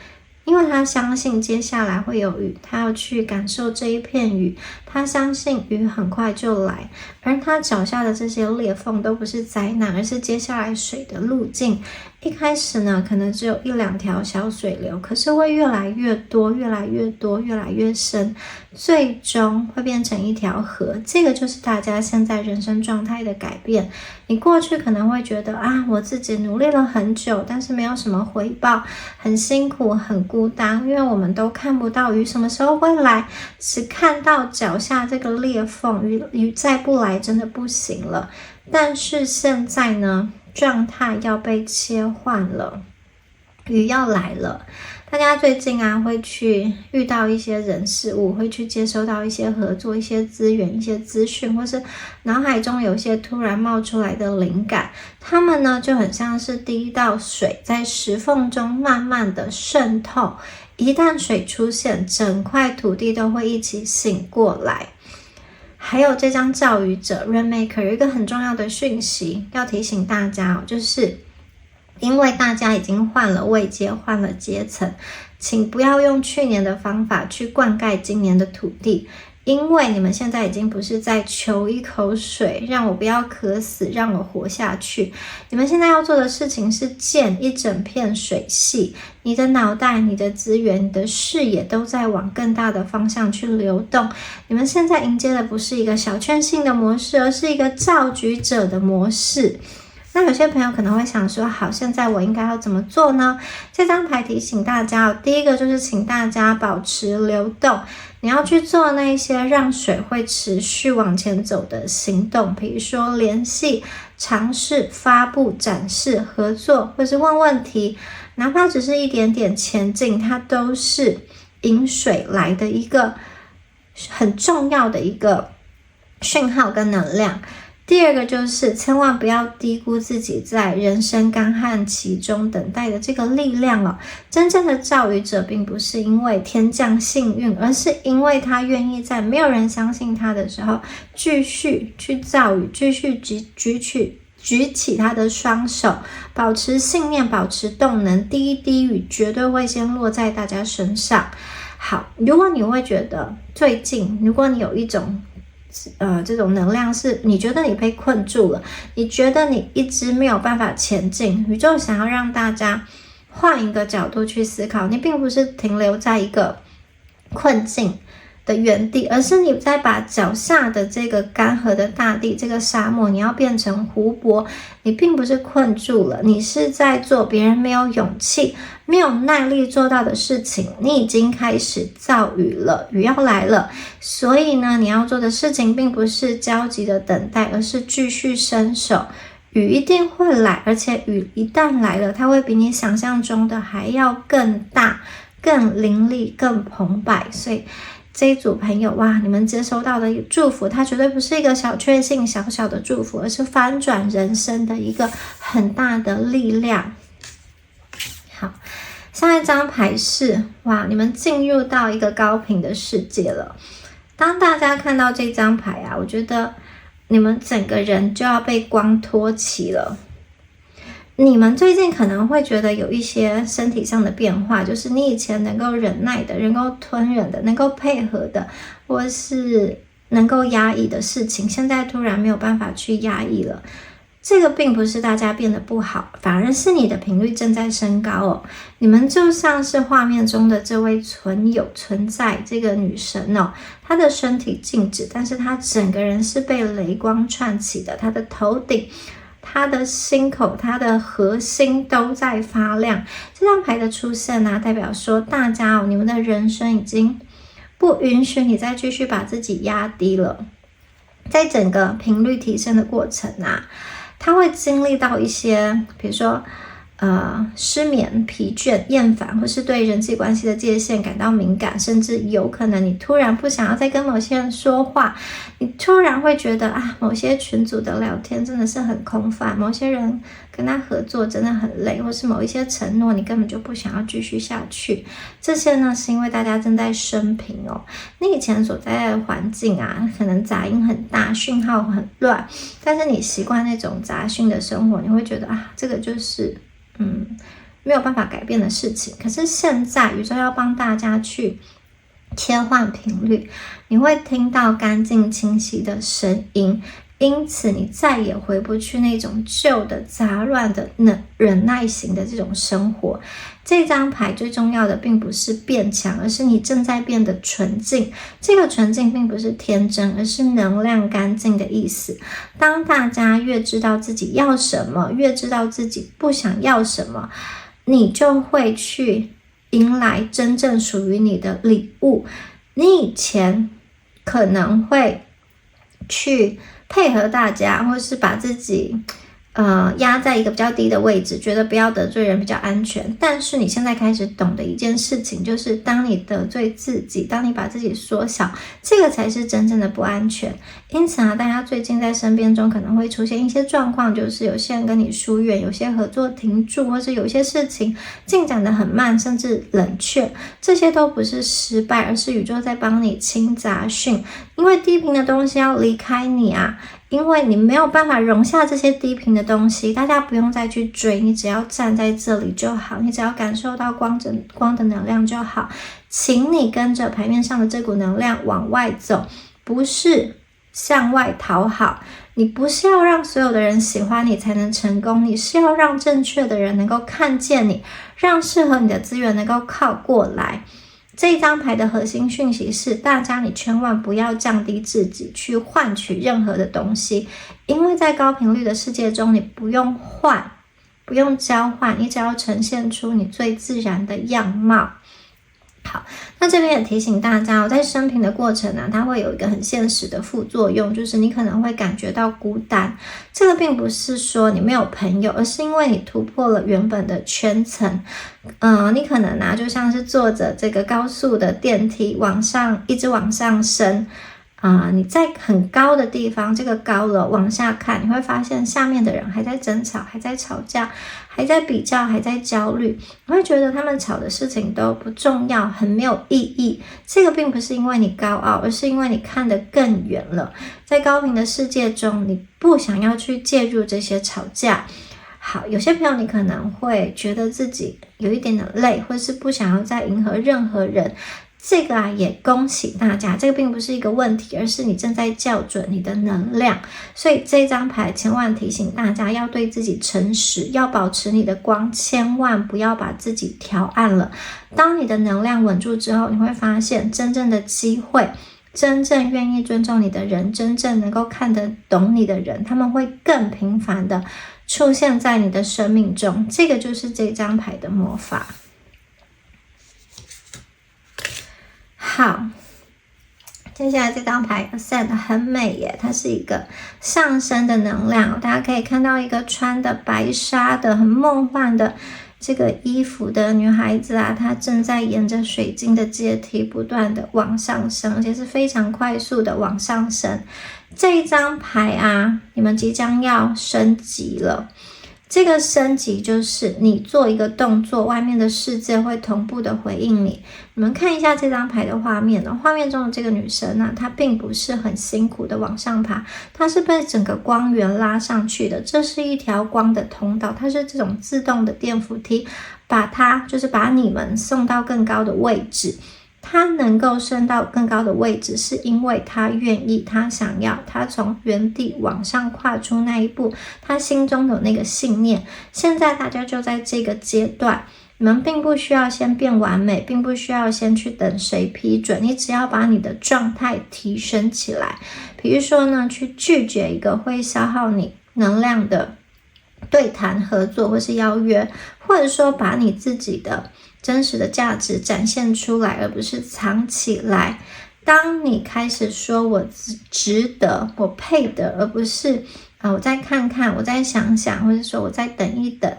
因为他相信接下来会有雨，他要去感受这一片雨，他相信雨很快就来，而他脚下的这些裂缝都不是灾难，而是接下来水的路径。一开始呢，可能只有1-2条小水流，可是会越来越多，越来越多，越来越深，最终会变成一条河。这个就是大家现在人生状态的改变。你过去可能会觉得我自己努力了很久，但是没有什么回报，很辛苦，很孤单，因为我们都看不到雨什么时候会来，只看到脚下这个裂缝，雨再不来真的不行了。但是现在呢，状态要被切换了，雨要来了。大家最近会去遇到一些人事物，会去接收到一些合作、一些资源、一些资讯，或是脑海中有一些突然冒出来的灵感。他们呢就很像是第一道水在石缝中慢慢的渗透，一旦水出现，整块土地都会一起醒过来。还有这张造语者 Rainmaker 有一个很重要的讯息要提醒大家就是因为大家已经换了位阶，换了阶层，请不要用去年的方法去灌溉今年的土地，因为你们现在已经不是在求一口水，让我不要渴死，让我活下去。你们现在要做的事情是建一整片水系，你的脑袋、你的资源、你的视野都在往更大的方向去流动。你们现在迎接的不是一个小圈性的模式，而是一个造局者的模式。那有些朋友可能会想说，好，现在我应该要怎么做呢？这张牌提醒大家第一个就是请大家保持流动，你要去做那些让水会持续往前走的行动，比如说联系、尝试、发布、展示、合作，或是问问题，哪怕只是一点点前进，它都是引水来的一个很重要的一个讯号跟能量。第二个就是千万不要低估自己在人生干旱期中等待的这个力量真正的造语者并不是因为天降幸运，而是因为他愿意在没有人相信他的时候继续去造语，继续举起他的双手，保持信念，保持动能，第一滴雨绝对会先落在大家身上。好，如果你会觉得最近，如果你有一种这种能量是你觉得你被困住了，你觉得你一直没有办法前进，宇宙想要让大家换一个角度去思考，你并不是停留在一个困境的原地，而是你在把脚下的这个干涸的大地，这个沙漠，你要变成湖泊。你并不是困住了，你是在做别人没有勇气、没有耐力做到的事情。你已经开始造雨了，雨要来了。所以呢，你要做的事情并不是焦急的等待，而是继续伸手。雨一定会来，而且雨一旦来了，它会比你想象中的还要更大、更凌厉、更澎湃。所以这一组朋友哇，你们接收到的祝福，它绝对不是一个小确幸、小小的祝福，而是翻转人生的一个很大的力量。好，下一张牌是哇，你们进入到一个高频的世界了。当大家看到这张牌啊，我觉得你们整个人就要被光托起了。你们最近可能会觉得有一些身体上的变化，就是你以前能够忍耐的、能够吞忍的、能够配合的，或是能够压抑的事情，现在突然没有办法去压抑了。这个并不是大家变得不好，反而是你的频率正在升高你们就像是画面中的这位存在这个女神她的身体静止，但是她整个人是被雷光串起的，她的头顶、他的心口、他的核心都在发亮。这张牌的出现代表说大家你们的人生已经不允许你再继续把自己压低了。在整个频率提升的过程他会经历到一些，比如说失眠、疲倦、厌烦，或是对人际关系的界限感到敏感，甚至有可能你突然不想要再跟某些人说话，你突然会觉得某些群组的聊天真的是很空泛，某些人跟他合作真的很累，或是某一些承诺你根本就不想要继续下去。这些呢是因为大家正在生平你以前所在的环境可能杂音很大，讯号很乱，但是你习惯那种杂讯的生活，你会觉得这个就是没有办法改变的事情。可是现在宇宙要帮大家去切换频率，你会听到干净清晰的声音，因此你再也回不去那种旧的杂乱的忍耐型的这种生活。这张牌最重要的并不是变强，而是你正在变得纯净。这个纯净并不是天真，而是能量干净的意思。当大家越知道自己要什么，越知道自己不想要什么，你就会去迎来真正属于你的礼物。你以前可能会去配合大家，或是把自己压在一个比较低的位置，觉得不要得罪人比较安全。但是你现在开始懂的一件事情，就是当你得罪自己，当你把自己缩小，这个才是真正的不安全。因此大家最近在身边中可能会出现一些状况，就是有些人跟你疏远，有些合作停住，或是有些事情进展得很慢，甚至冷却，这些都不是失败，而是宇宙在帮你清杂讯。因为低频的东西要离开你啊，因为你没有办法容下这些低频的东西，大家不用再去追，你只要站在这里就好，你只要感受到光的能量就好。请你跟着牌面上的这股能量往外走，不是向外讨好，你不是要让所有的人喜欢你才能成功，你是要让正确的人能够看见你，让适合你的资源能够靠过来。这一张牌的核心讯息是，大家你千万不要降低自己去换取任何的东西，因为在高频率的世界中，你不用换，不用交换，你只要呈现出你最自然的样貌。好，那这边也提醒大家在生平的过程它会有一个很现实的副作用，就是你可能会感觉到孤单。这个并不是说你没有朋友，而是因为你突破了原本的圈层。你可能就像是坐着这个高速的电梯一直往上升。你在很高的地方，这个高楼往下看，你会发现下面的人还在争吵，还在吵架，还在比较，还在焦虑。你会觉得他们吵的事情都不重要，很没有意义。这个并不是因为你高傲，而是因为你看得更远了。在高频的世界中，你不想要去介入这些吵架。好，有些朋友你可能会觉得自己有一点的累，或是不想要再迎合任何人。这个也恭喜大家，这个并不是一个问题，而是你正在校准你的能量。所以这张牌千万提醒大家要对自己诚实，要保持你的光，千万不要把自己调暗了。当你的能量稳住之后，你会发现真正的机会，真正愿意尊重你的人，真正能够看得懂你的人，他们会更频繁的出现在你的生命中。这个就是这张牌的魔法。好，接下来这张牌 Ascend 很美耶，它是一个上升的能量。大家可以看到一个穿的白纱的很梦幻的这个衣服的女孩子她正在沿着水晶的阶梯不断的往上升，而且是非常快速的往上升。这一张牌你们即将要升级了。这个升级就是你做一个动作，外面的世界会同步的回应你。你们看一下这张牌的画面画面中的这个女生她并不是很辛苦的往上爬，她是被整个光源拉上去的。这是一条光的通道，它是这种自动的电扶梯，把你们送到更高的位置。他能够升到更高的位置，是因为他愿意，他想要，他从原地往上跨出那一步，他心中有那个信念。现在大家就在这个阶段，你们并不需要先变完美，并不需要先去等谁批准，你只要把你的状态提升起来。比如说呢，去拒绝一个会消耗你能量的对谈、合作或是邀约，或者说把你自己的真实的价值展现出来，而不是藏起来。当你开始说我值得，我配得，而不是我再看看，我再想想，或者说我再等一等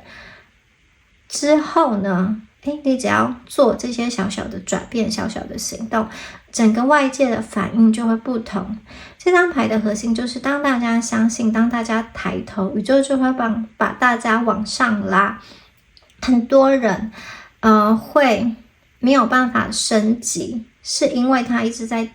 之后呢，你只要做这些小小的转变，小小的行动，整个外界的反应就会不同。这张牌的核心就是当大家相信，当大家抬头，宇宙就会把大家往上拉。很多人会没有办法升级，是因为他一直在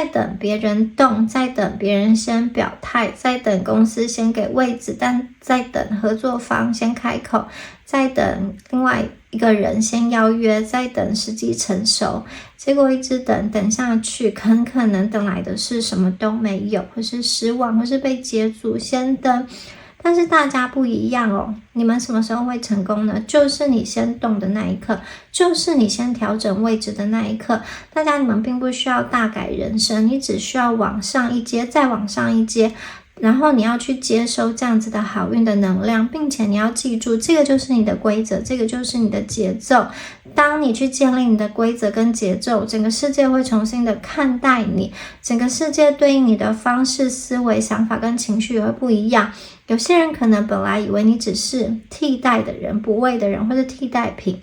等别人动，在等别人先表态，在等公司先给位置，但在等合作方先开口，在等另外一个人先邀约，在等时机成熟。结果一直等下去，很可能等来的是什么都没有，或是失望，或是被捷足先登。但是大家不一样你们什么时候会成功呢？就是你先动的那一刻，就是你先调整位置的那一刻。大家你们并不需要大改人生，你只需要往上一阶，再往上一阶，然后你要去接收这样子的好运的能量，并且你要记住，这个就是你的规则，这个就是你的节奏。当你去建立你的规则跟节奏，整个世界会重新的看待你，整个世界对应你的方式、思维、想法跟情绪也会不一样。有些人可能本来以为你只是替代的人、补位的人或是替代品，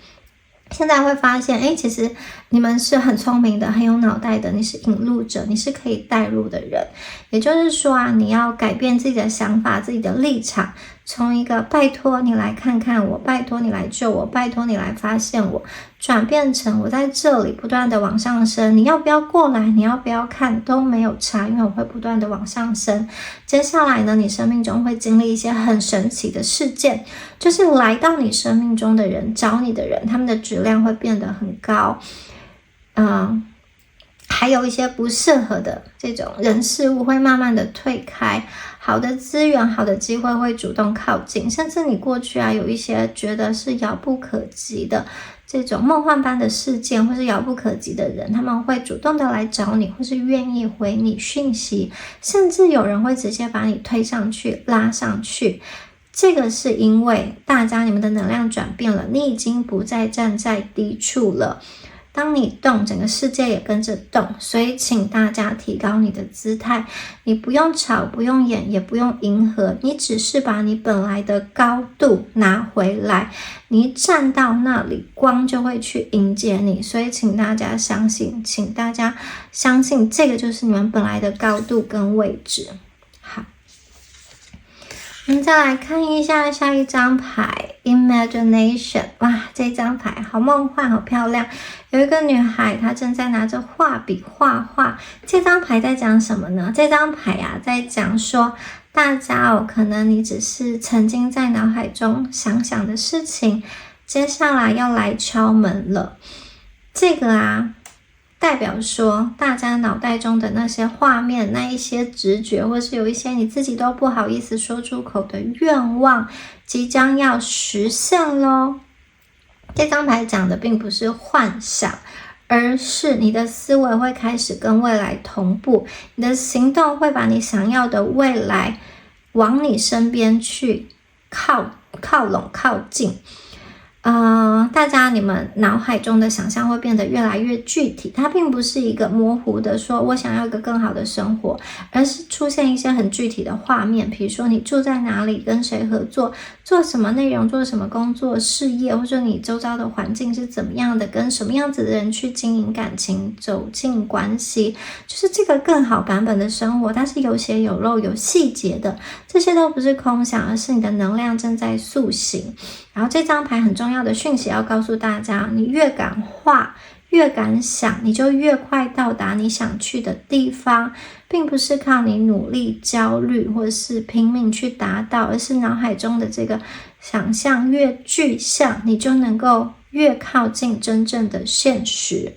现在会发现，其实你们是很聪明的，很有脑袋的，你是引路者，你是可以带入的人。也就是说啊，你要改变自己的想法、自己的立场，从一个拜托你来看看我，拜托你来救我，拜托你来发现我，转变成我在这里不断的往上升，你要不要过来，你要不要看都没有差，因为我会不断的往上升。接下来呢，你生命中会经历一些很神奇的事件，就是来到你生命中的人，找你的人，他们的质量会变得很高，还有一些不适合的这种人事物会慢慢的退开，好的资源、好的机会会主动靠近，甚至你过去有一些觉得是遥不可及的这种梦幻般的事件，或是遥不可及的人，他们会主动的来找你，或是愿意回你讯息，甚至有人会直接把你推上去、拉上去。这个是因为大家你们的能量转变了，你已经不再站在低处了。当你动，整个世界也跟着动，所以请大家提高你的姿态，你不用吵，不用演，也不用迎合，你只是把你本来的高度拿回来，你站到那里，光就会去迎接你，所以请大家相信，这个就是你们本来的高度跟位置。好，我们再来看一下下一张牌 Imagination。 哇，这张牌好梦幻，好漂亮。有一个女孩，她正在拿着画笔画画。这张牌在讲什么呢？这张牌在讲说，大家可能你只是曾经在脑海中想想的事情，接下来要来敲门了。这个代表说大家脑袋中的那些画面，那一些直觉，或是有一些你自己都不好意思说出口的愿望，即将要实现咯。这张牌讲的并不是幻想，而是你的思维会开始跟未来同步，你的行动会把你想要的未来往你身边去靠拢、靠近。大家你们脑海中的想象会变得越来越具体，它并不是一个模糊的说我想要一个更好的生活，而是出现一些很具体的画面，比如说你住在哪里，跟谁合作，做什么内容，做什么工作事业，或者你周遭的环境是怎么样的，跟什么样子的人去经营感情，走进关系，就是这个更好版本的生活，它是有血有肉有细节的，这些都不是空想，而是你的能量正在塑形。然后这张牌很重要的讯息要告诉大家，你越敢画，越敢想，你就越快到达你想去的地方，并不是靠你努力、焦虑或是拼命去达到，而是脑海中的这个想象越具象，你就能够越靠近真正的现实。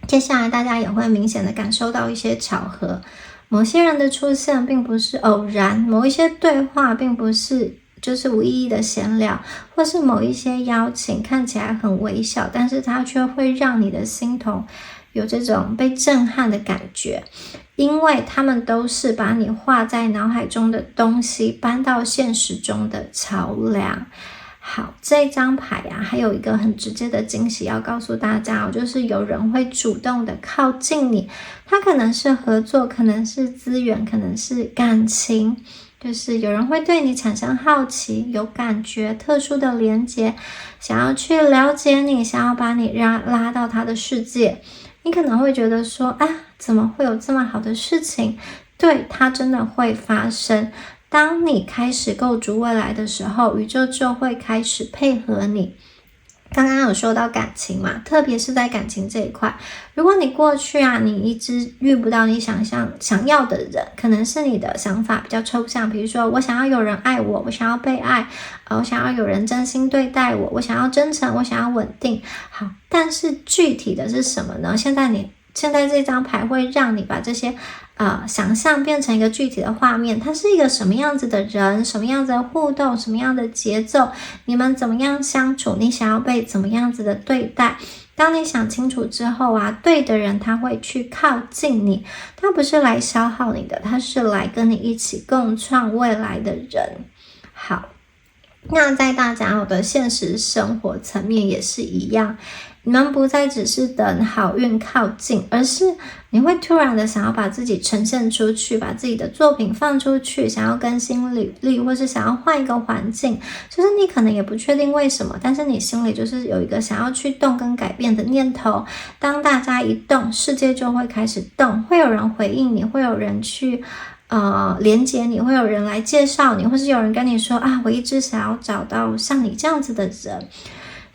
接下来大家也会明显的感受到一些巧合，某些人的出现并不是偶然，某一些对话并不是就是无意义的闲聊，或是某一些邀请看起来很微小，但是它却会让你的心头有这种被震撼的感觉，因为他们都是把你画在脑海中的东西搬到现实中的桥梁。好，这张牌还有一个很直接的惊喜要告诉大家，就是有人会主动的靠近你，它可能是合作，可能是资源，可能是感情，就是有人会对你产生好奇，有感觉，特殊的连结，想要去了解你，想要把你拉到他的世界。你可能会觉得说，怎么会有这么好的事情？对，它真的会发生。当你开始构筑未来的时候，宇宙就会开始配合你。刚刚有说到感情嘛，特别是在感情这一块，如果你过去你一直遇不到你想要的人，可能是你的想法比较抽象，比如说我想要有人爱我，我想要被爱，我想要有人真心对待我，我想要真诚，我想要稳定。好，但是具体的是什么呢？现在这张牌会让你把这些想象变成一个具体的画面，他是一个什么样子的人，什么样子的互动，什么样的节奏，你们怎么样相处，你想要被怎么样子的对待。当你想清楚之后对的人他会去靠近你，他不是来消耗你的，他是来跟你一起共创未来的人。好，那在大家的现实生活层面也是一样，你们不再只是等好运靠近，而是你会突然的想要把自己呈现出去，把自己的作品放出去，想要更新履历，或是想要换一个环境，就是你可能也不确定为什么，但是你心里就是有一个想要去动跟改变的念头。当大家一动，世界就会开始动，会有人回应你，会有人去连接你，会有人来介绍你，或是有人跟你说啊，我一直想要找到像你这样子的人。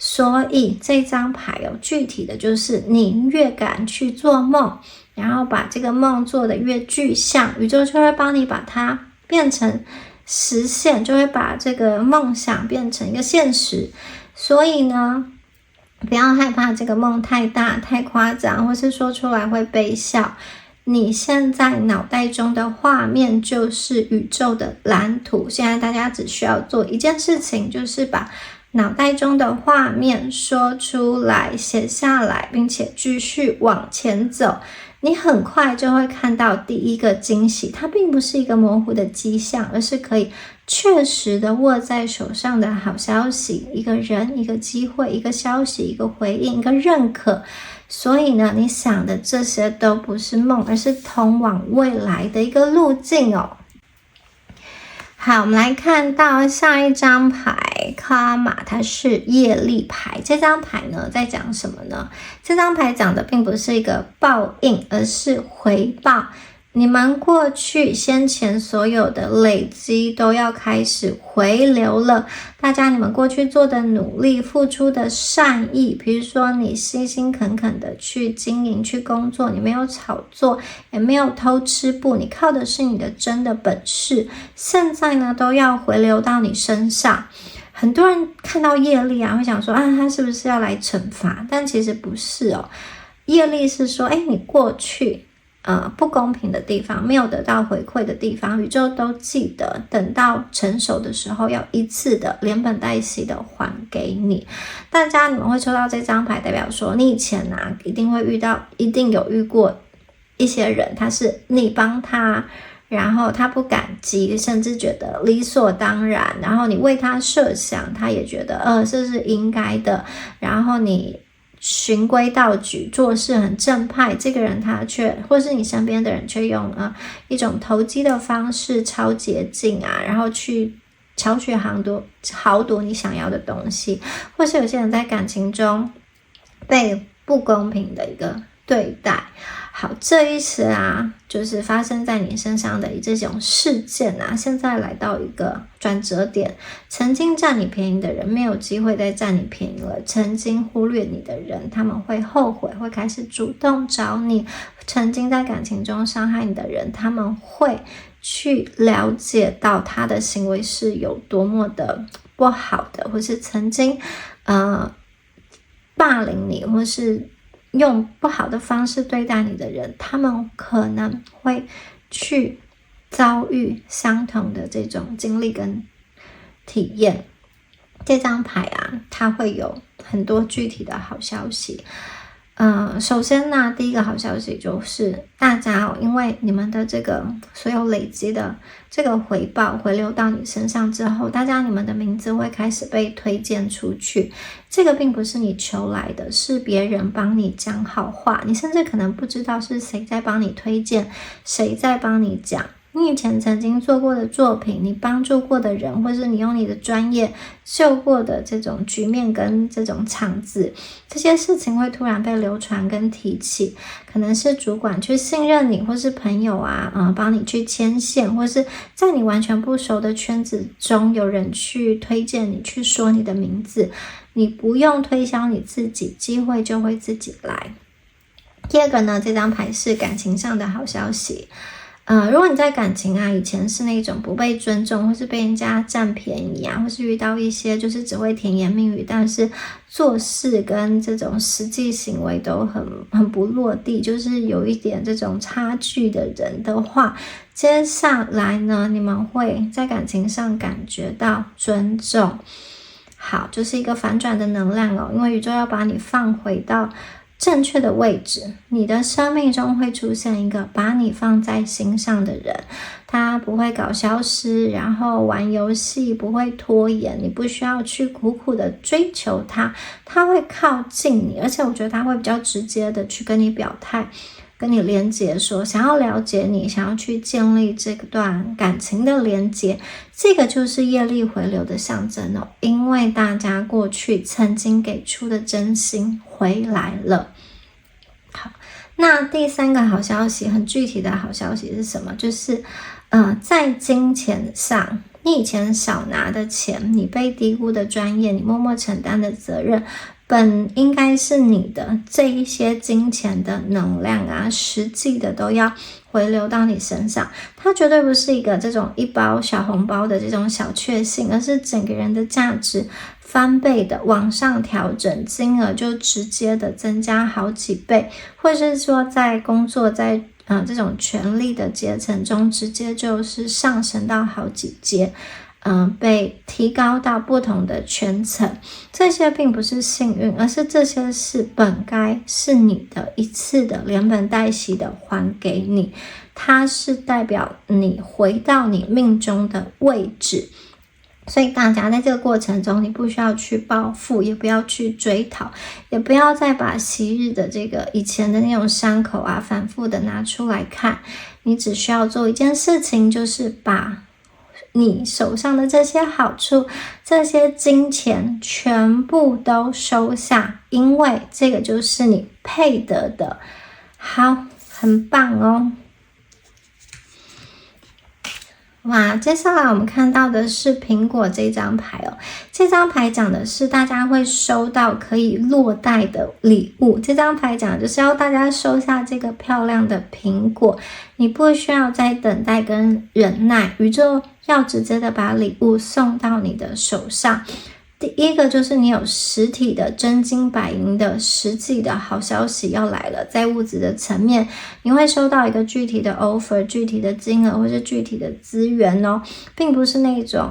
所以这张牌具体的就是你越敢去做梦，然后把这个梦做得越具象，宇宙就会帮你把它变成实现，就会把这个梦想变成一个现实。所以呢，不要害怕这个梦太大太夸张，或是说出来会被笑。你现在脑袋中的画面就是宇宙的蓝图，现在大家只需要做一件事情，就是把脑袋中的画面说出来，写下来，并且继续往前走，你很快就会看到第一个惊喜。它并不是一个模糊的迹象，而是可以确实的握在手上的好消息，一个人，一个机会，一个消息，一个回应，一个认可。所以呢，你想的这些都不是梦，而是通往未来的一个路径哦。好，我们来看到下一张牌卡玛，它是业力牌。这张牌呢在讲什么呢？这张牌讲的并不是一个报应，而是回报。你们过去先前所有的累积都要开始回流了，大家你们过去做的努力，付出的善意，比如说你辛辛恳恳的去经营去工作，你没有炒作，也没有偷吃步，你靠的是你的真的本事，现在呢都要回流到你身上。很多人看到业力会想说他是不是要来惩罚？但其实不是哦。业力是说你过去不公平的地方，没有得到回馈的地方，宇宙都记得，等到成熟的时候要一次的连本带息的还给你。大家你们会抽到这张牌，代表说你以前一定有遇过一些人，他是你帮他，然后他不感激，甚至觉得理所当然，然后你为他设想，他也觉得这是应该的，然后你循规蹈矩，做事很正派，这个人他却，或是你身边的人却用一种投机的方式超捷径然后去巧取豪夺你想要的东西，或是有些人在感情中被不公平的一个对待。好，这一次就是发生在你身上的这种事件现在来到一个转折点，曾经占你便宜的人没有机会再占你便宜了，曾经忽略你的人他们会后悔，会开始主动找你，曾经在感情中伤害你的人他们会去了解到他的行为是有多么的不好的，或是曾经霸凌你，或是用不好的方式对待你的人，他们可能会去遭遇相同的这种经历跟体验。这张牌它会有很多具体的好消息。首先第一个好消息就是大家因为你们的这个所有累积的这个回报回流到你身上之后，大家你们的名字会开始被推荐出去。这个并不是你求来的，是别人帮你讲好话，你甚至可能不知道是谁在帮你推荐，谁在帮你讲。你以前曾经做过的作品，你帮助过的人，或是你用你的专业救过的这种局面跟这种场子，这些事情会突然被流传跟提起，可能是主管去信任你，或是朋友帮你去牵线，或是在你完全不熟的圈子中有人去推荐你，去说你的名字，你不用推销你自己，机会就会自己来。第二个呢，这张牌是感情上的好消息。如果你在感情以前是那种不被尊重，或是被人家占便宜或是遇到一些就是只会甜言蜜语，但是做事跟这种实际行为都很不落地，就是有一点这种差距的人的话，接下来呢，你们会在感情上感觉到尊重。好，就是一个反转的能量因为宇宙要把你放回到正确的位置，你的生命中会出现一个把你放在心上的人，他不会搞消失，然后玩游戏，不会拖延，你不需要去苦苦的追求他，他会靠近你，而且我觉得他会比较直接的去跟你表态，跟你连结，说想要了解你，想要去建立这段感情的连结，这个就是业力回流的象征哦。因为大家过去曾经给出的真心回来了。好，那第三个好消息，很具体的好消息是什么？就是在金钱上，你以前少拿的钱，你被低估的专业，你默默承担的责任，本应该是你的这一些金钱的能量啊，实际的都要回流到你身上。它绝对不是一个这种一包小红包的这种小确幸，而是整个人的价值翻倍的往上调整，金额就直接的增加好几倍，或是说在工作在这种权力的阶层中，直接就是上升到好几阶。被提高到不同的圈层，这些并不是幸运，而是这些是本该是你的一次的连本带息的还给你，它是代表你回到你命中的位置。所以大家在这个过程中，你不需要去报复，也不要去追讨，也不要再把昔日的这个以前的那种伤口啊反复的拿出来看，你只需要做一件事情，就是把你手上的这些好处，这些金钱全部都收下，因为这个就是你配得的。好，很棒哦。哇，接下来我们看到的是苹果这张牌哦。这张牌讲的是大家会收到可以落袋的礼物。这张牌讲的就是要大家收下这个漂亮的苹果，你不需要再等待跟忍耐，宇宙要直接的把礼物送到你的手上。第一个就是你有实体的真金白银的实际的好消息要来了，在物质的层面，你会收到一个具体的 offer， 具体的金额或是具体的资源哦，并不是那种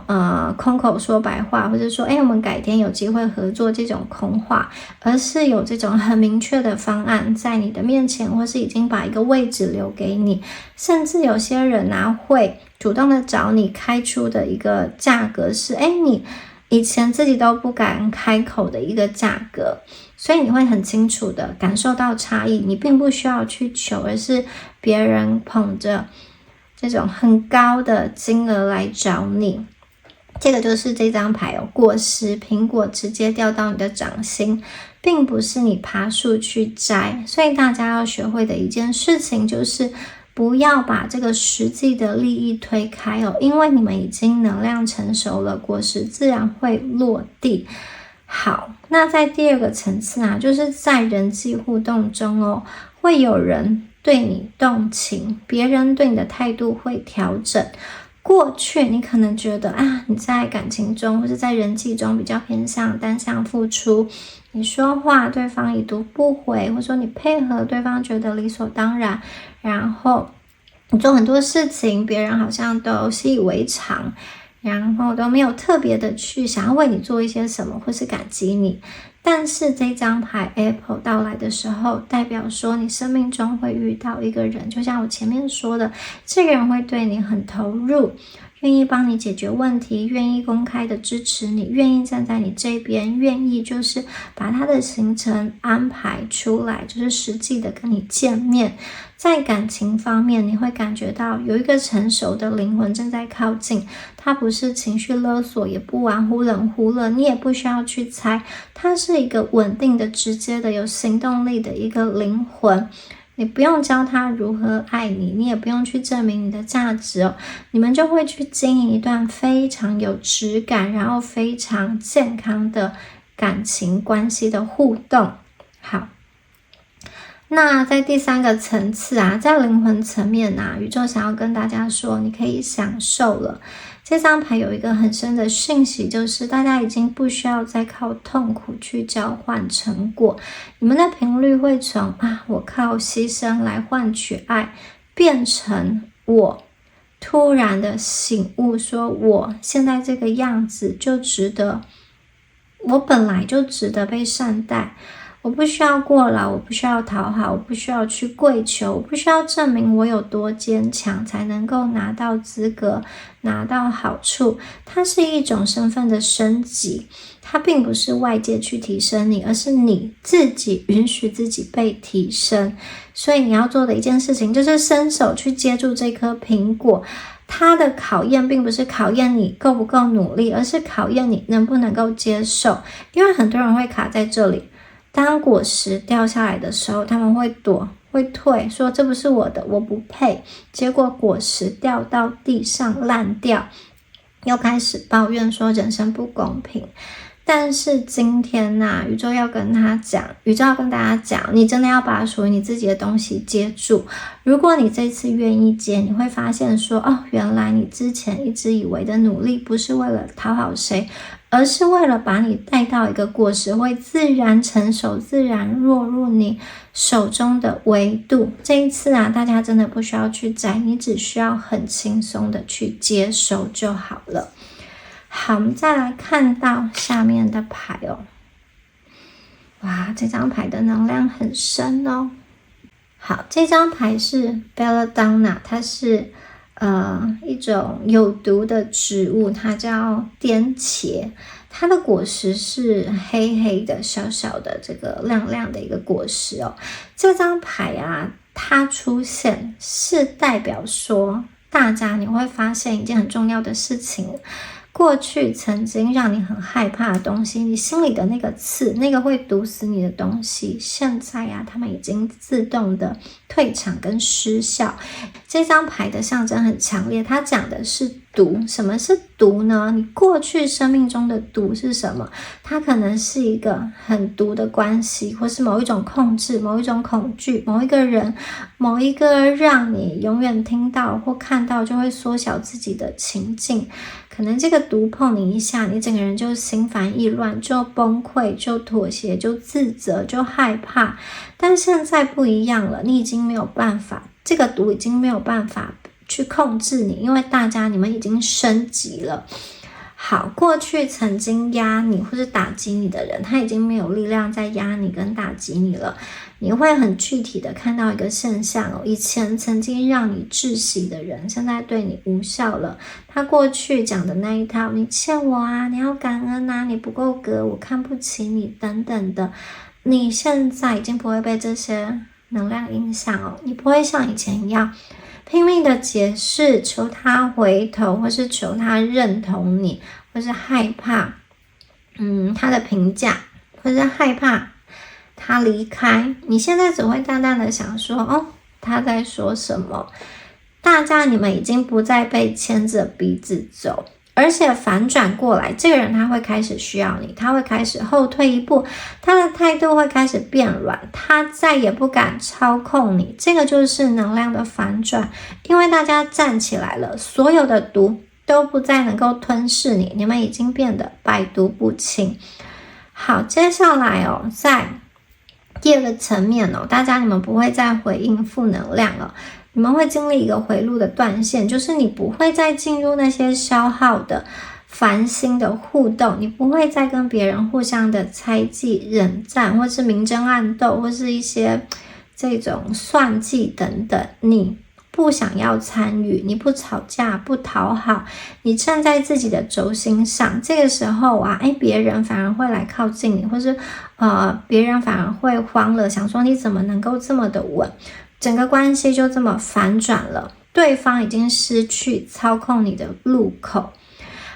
空口说白话，或者说我们改天有机会合作这种空话，而是有这种很明确的方案在你的面前，或是已经把一个位置留给你，甚至有些人会主动的找你开出的一个价格是你以前自己都不敢开口的一个价格，所以你会很清楚的感受到差异，你并不需要去求，而是别人捧着这种很高的金额来找你。这个就是这张牌果实苹果直接掉到你的掌心，并不是你爬树去摘。所以大家要学会的一件事情就是不要把这个实际的利益推开因为你们已经能量成熟了，果实自然会落地。好，那在第二个层次就是在人际互动中会有人对你动情，别人对你的态度会调整。过去你可能觉得你在感情中或是在人际中比较偏向单向付出，你说话对方已读不回，或者说你配合对方觉得理所当然，然后你做很多事情别人好像都习以为常，然后都没有特别的去想要为你做一些什么或是感激你。但是这张牌 Apple 到来的时候，代表说你生命中会遇到一个人，就像我前面说的，这个人会对你很投入，愿意帮你解决问题，愿意公开的支持你，愿意站在你这边，愿意就是把他的行程安排出来，就是实际的跟你见面。在感情方面，你会感觉到有一个成熟的灵魂正在靠近，他不是情绪勒索，也不玩忽冷忽热，你也不需要去猜，他是一个稳定的、直接的、有行动力的一个灵魂。你不用教他如何爱你，你也不用去证明你的价值你们就会去经营一段非常有质感，然后非常健康的感情关系的互动。好，那在第三个层次在灵魂层面宇宙想要跟大家说，你可以享受了。这张牌有一个很深的讯息，就是大家已经不需要再靠痛苦去交换成果，你们的频率会从我靠牺牲来换取爱，变成我突然的醒悟，说我现在这个样子就值得，我本来就值得被善待，我不需要过劳，我不需要讨好，我不需要去跪求，我不需要证明我有多坚强才能够拿到资格，拿到好处。它是一种身份的升级，它并不是外界去提升你，而是你自己允许自己被提升。所以你要做的一件事情就是伸手去接住这颗苹果。它的考验并不是考验你够不够努力，而是考验你能不能够接受。因为很多人会卡在这里，当果实掉下来的时候，他们会躲会退，说这不是我的，我不配。结果果实掉到地上烂掉，又开始抱怨说人生不公平。但是今天宇宙要跟大家讲，你真的要把属于你自己的东西接住。如果你这次愿意接，你会发现说，原来你之前一直以为的努力不是为了讨好谁，而是为了把你带到一个果实会自然成熟，自然落入你手中的维度。这一次大家真的不需要去摘，你只需要很轻松的去接收就好了。好，我们再来看到下面的牌哇，这张牌的能量很深好，这张牌是 Belladonna， 它是一种有毒的植物，它叫颠茄。它的果实是黑黑的小小的这个亮亮的一个果实这张牌它出现是代表说大家你会发现一件很重要的事情，过去曾经让你很害怕的东西，你心里的那个刺，那个会毒死你的东西，现在他们已经自动的退场跟失效。这张牌的象征很强烈，它讲的是毒。什么是毒呢？你过去生命中的毒是什么？它可能是一个很毒的关系，或是某一种控制，某一种恐惧，某一个人，某一个让你永远听到或看到就会缩小自己的情境。可能这个毒碰你一下，你整个人就心烦意乱，就崩溃，就妥协，就自责，就害怕。但现在不一样了，你已经没有办法，这个毒已经没有办法去控制你，因为你们已经升级了。好，过去曾经压你或是打击你的人，他已经没有力量再压你跟打击你了。你会很具体的看到一个现象以前曾经让你窒息的人，现在对你无效了。他过去讲的那一套，你欠我你要感恩你不够格，我看不起你等等的，你现在已经不会被这些能量影响你不会像以前一样拼命的解释，求他回头，或是求他认同你，或是害怕他的评价，或是害怕他离开。你现在只会淡淡的想说他在说什么。大家你们已经不再被牵着鼻子走，而且反转过来，这个人他会开始需要你，他会开始后退一步，他的态度会开始变软，他再也不敢操控你。这个就是能量的反转，因为大家站起来了，所有的毒都不再能够吞噬你，你们已经变得百毒不侵。好，接下来在第二个层面大家你们不会再回应负能量了，你们会经历一个回路的断线，就是你不会再进入那些消耗的烦心的互动，你不会再跟别人互相的猜忌、冷战，或是明争暗斗，或是一些这种算计等等，你不想要参与，你不吵架，不讨好，你站在自己的轴心上。这个时候别人反而会来靠近你，或是别人反而会慌了，想说你怎么能够这么的稳，整个关系就这么反转了，对方已经失去操控你的入口。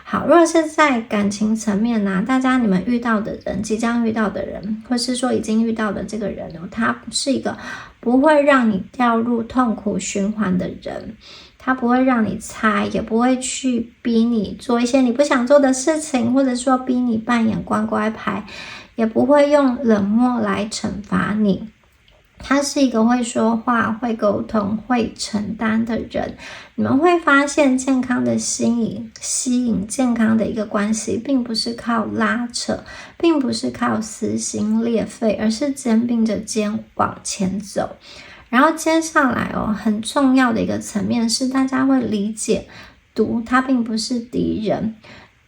好，如果是在感情层面大家你们遇到的人，即将遇到的人，或是说已经遇到的这个人他是一个不会让你掉入痛苦循环的人，他不会让你猜，也不会去逼你做一些你不想做的事情，或者说逼你扮演乖乖牌，也不会用冷漠来惩罚你。他是一个会说话、会沟通、会承担的人。你们会发现健康的吸引健康的一个关系，并不是靠拉扯，并不是靠撕心裂肺，而是肩并着肩往前走。然后接下来很重要的一个层面是，大家会理解毒它并不是敌人，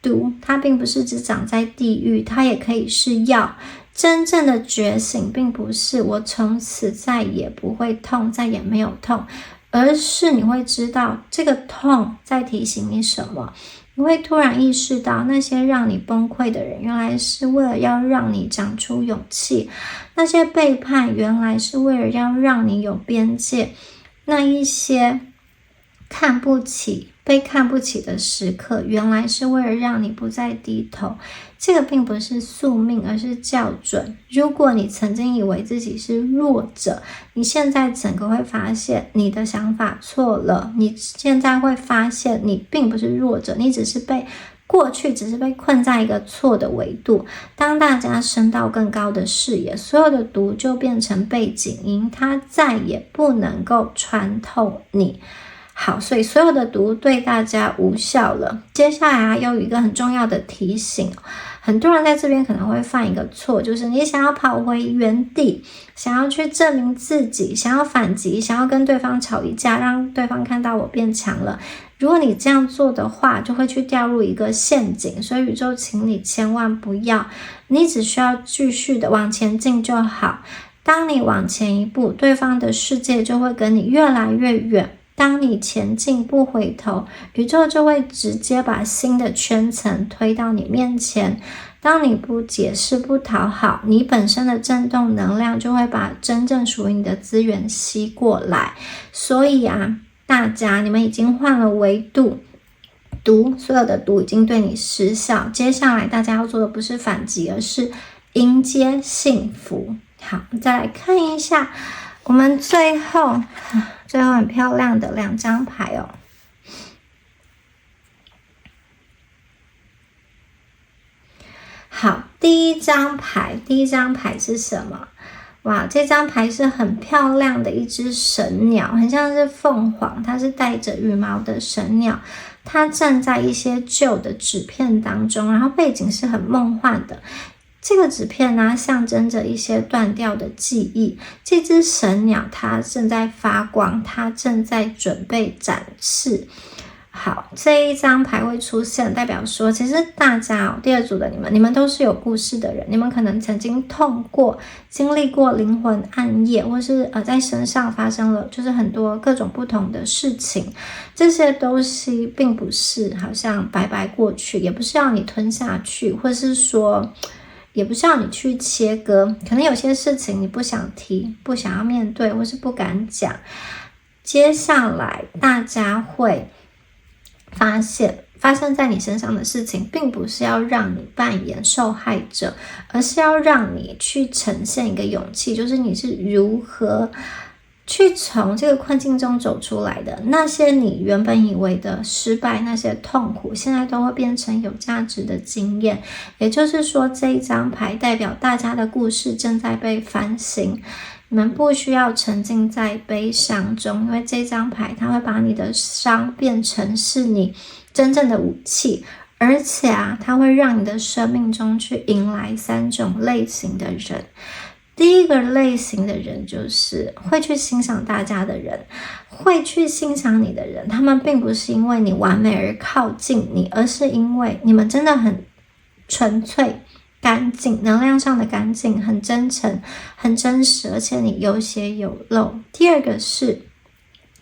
毒它并不是只长在地狱，它也可以是药。真正的觉醒并不是我从此再也不会痛，再也没有痛，而是你会知道这个痛在提醒你什么。你会突然意识到，那些让你崩溃的人，原来是为了要让你长出勇气；那些背叛，原来是为了要让你有边界；那一些被看不起的时刻，原来是为了让你不再低头。这个并不是宿命，而是校准。如果你曾经以为自己是弱者，你现在整个会发现你的想法错了。你现在会发现你并不是弱者，你过去只是被困在一个错的维度。当大家升到更高的视野，所有的毒就变成背景音，它再也不能够穿透你。好，所以所有的毒对大家无效了。接下来又有一个很重要的提醒，很多人在这边可能会犯一个错，就是你想要跑回原地，想要去证明自己，想要反击，想要跟对方吵一架，让对方看到我变强了。如果你这样做的话，就会去掉入一个陷阱，所以宇宙请你千万不要，你只需要继续的往前进就好。当你往前一步，对方的世界就会跟你越来越远。当你前进不回头，宇宙就会直接把新的圈层推到你面前。当你不解释不讨好，你本身的振动能量就会把真正属于你的资源吸过来。所以大家你们已经换了维度，所有的毒已经对你失效。接下来大家要做的不是反击，而是迎接幸福。好，再来看一下我们最后很漂亮的2张牌哦。好，第一张牌是什么？哇，这张牌是很漂亮的一只神鸟，很像是凤凰，它是带着羽毛的神鸟，它站在一些旧的纸片当中，然后背景是很梦幻的。这个纸片呢，象征着一些断掉的记忆。这只神鸟它正在发光，它正在准备展示。好，这一张牌会出现，代表说其实大家第二组的你们都是有故事的人，你们可能曾经痛过，经历过灵魂暗夜，或是在身上发生了就是很多各种不同的事情。这些东西并不是好像白白过去，也不是要你吞下去，或是说也不是要你去切割，可能有些事情你不想提，不想要面对，或是不敢讲。接下来大家会发现发生在你身上的事情并不是要让你扮演受害者，而是要让你去呈现一个勇气，就是你是如何去从这个困境中走出来的。那些你原本以为的失败，那些痛苦，现在都会变成有价值的经验。也就是说，这一张牌代表大家的故事正在被反省，你们不需要沉浸在悲伤中，因为这张牌它会把你的伤变成是你真正的武器，而且它会让你的生命中去迎来3种类型的人。第一个类型的人就是会去欣赏大家的人，会去欣赏你的人，他们并不是因为你完美而靠近你，而是因为你们真的很纯粹干净，能量上的干净，很真诚很真实，而且你有血有肉。第二个是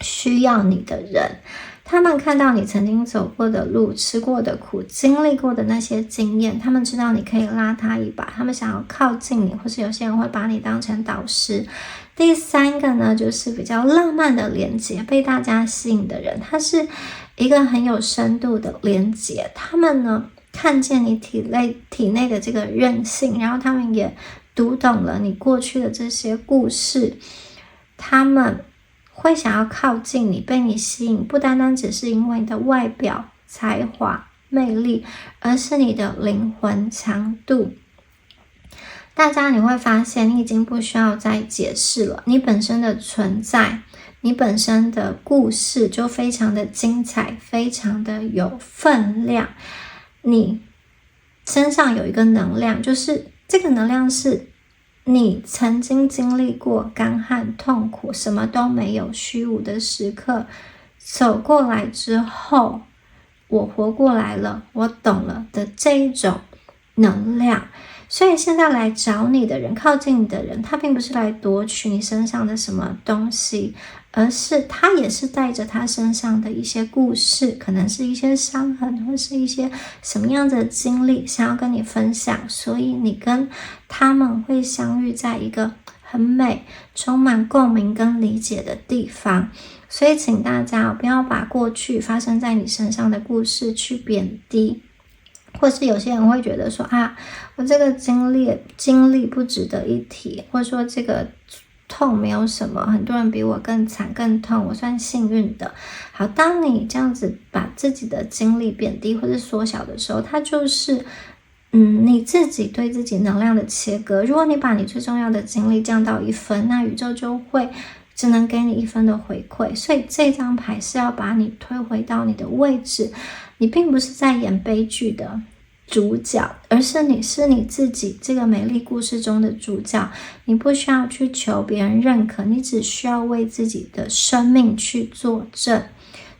需要你的人，他们看到你曾经走过的路，吃过的苦，经历过的那些经验，他们知道你可以拉他一把，他们想要靠近你，或是有些人会把你当成导师。第三个呢，就是比较浪漫的连结，被大家吸引的人，他是一个很有深度的连结，他们呢看见你体内的这个韧性，然后他们也读懂了你过去的这些故事，他们会想要靠近你，被你吸引，不单单只是因为你的外表、才华、魅力，而是你的灵魂强度。大家你会发现，你已经不需要再解释了，你本身的存在，你本身的故事就非常的精彩，非常的有分量。你身上有一个能量，就是这个能量是你曾经经历过干旱、痛苦，什么都没有，虚无的时刻走过来之后，我活过来了，我懂了的这一种能量。所以现在来找你的人，靠近你的人，他并不是来夺取你身上的什么东西，而是他也是带着他身上的一些故事，可能是一些伤痕，或是一些什么样子的经历想要跟你分享，所以你跟他们会相遇在一个很美、充满共鸣跟理解的地方。所以请大家不要把过去发生在你身上的故事去贬低，或是有些人会觉得说我这个经历不值得一提，或者说这个痛没有什么，很多人比我更惨更痛，我算幸运的。好，当你这样子把自己的经历贬低或是缩小的时候，它就是你自己对自己能量的切割。如果你把你最重要的经历降到1分，那宇宙就会只能给你1分的回馈。所以这张牌是要把你推回到你的位置，你并不是在演悲剧的主角，而是你自己这个美丽故事中的主角。你不需要去求别人认可，你只需要为自己的生命去作证。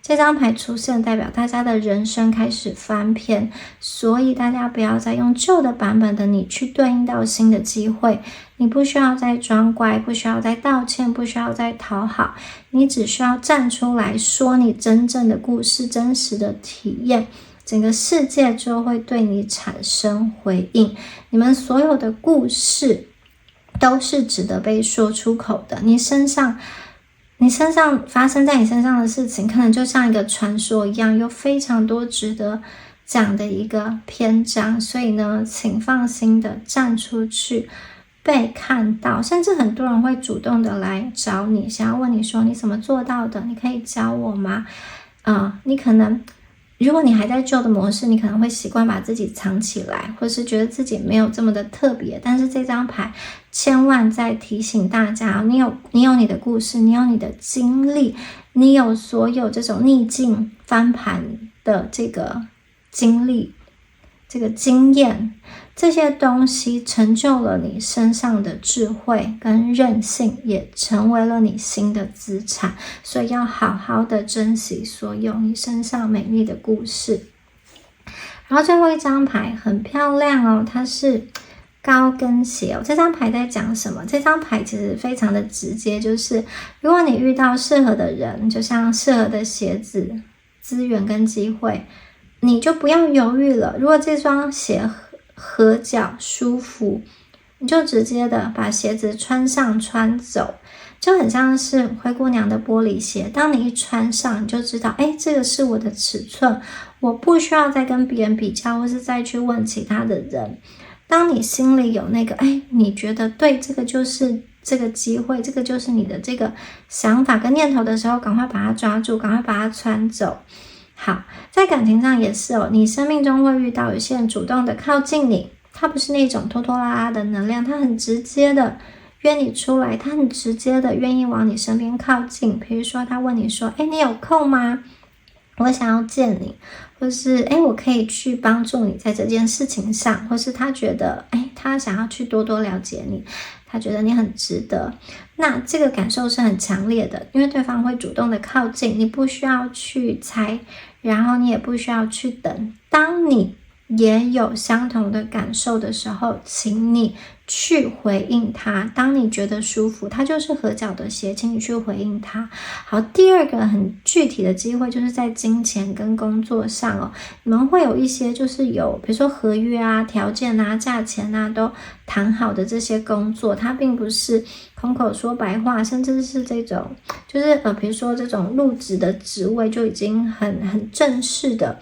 这张牌出现代表大家的人生开始翻篇，所以大家不要再用旧的版本的你去对应到新的机会。你不需要再装乖，不需要再道歉，不需要再讨好，你只需要站出来说你真正的故事，真实的体验，整个世界就会对你产生回应。你们所有的故事都是值得被说出口的。你身上发生在你身上的事情，可能就像一个传说一样，有非常多值得讲的一个篇章。所以呢，请放心的站出去，被看到，甚至很多人会主动的来找你，想要问你说你怎么做到的，你可以教我吗？你可能如果你还在旧的模式，你可能会习惯把自己藏起来，或是觉得自己没有这么的特别。但是这张牌千万再提醒大家，你有你的故事，你有你的经历，你有所有这种逆境翻盘的这个经历，这个经验，这些东西成就了你身上的智慧跟韧性，也成为了你新的资产。所以要好好的珍惜所有你身上美丽的故事。然后最后一张牌很漂亮哦，它是高跟鞋哦。这张牌在讲什么？这张牌其实非常的直接，就是如果你遇到适合的人，就像适合的鞋子、资源跟机会，你就不要犹豫了。如果这双鞋合脚舒服，你就直接的把鞋子穿上穿走，就很像是灰姑娘的玻璃鞋。当你一穿上，你就知道这个是我的尺寸，我不需要再跟别人比较，或是再去问其他的人。当你心里有那个你觉得对，这个就是这个机会，这个就是你的这个想法跟念头的时候，赶快把它抓住，赶快把它穿走。好，在感情上也是你生命中会遇到有些人主动的靠近你，他不是那种拖拖拉拉的能量，他很直接的约你出来，他很直接的愿意往你身边靠近。比如说他问你说你有空吗？我想要见你，或是我可以去帮助你在这件事情上，或是他觉得他想要去多多了解你，他觉得你很值得。那这个感受是很强烈的，因为对方会主动的靠近，你不需要去猜，然后你也不需要去等。当你也有相同的感受的时候，请你去回应他。当你觉得舒服，它就是合脚的鞋，请你去回应他。好，第二个很具体的机会就是在金钱跟工作上你们会有一些就是有比如说合约啊、条件啊、价钱啊都谈好的这些工作，它并不是空口说白话，甚至是这种就是比如说这种入职的职位就已经很正式的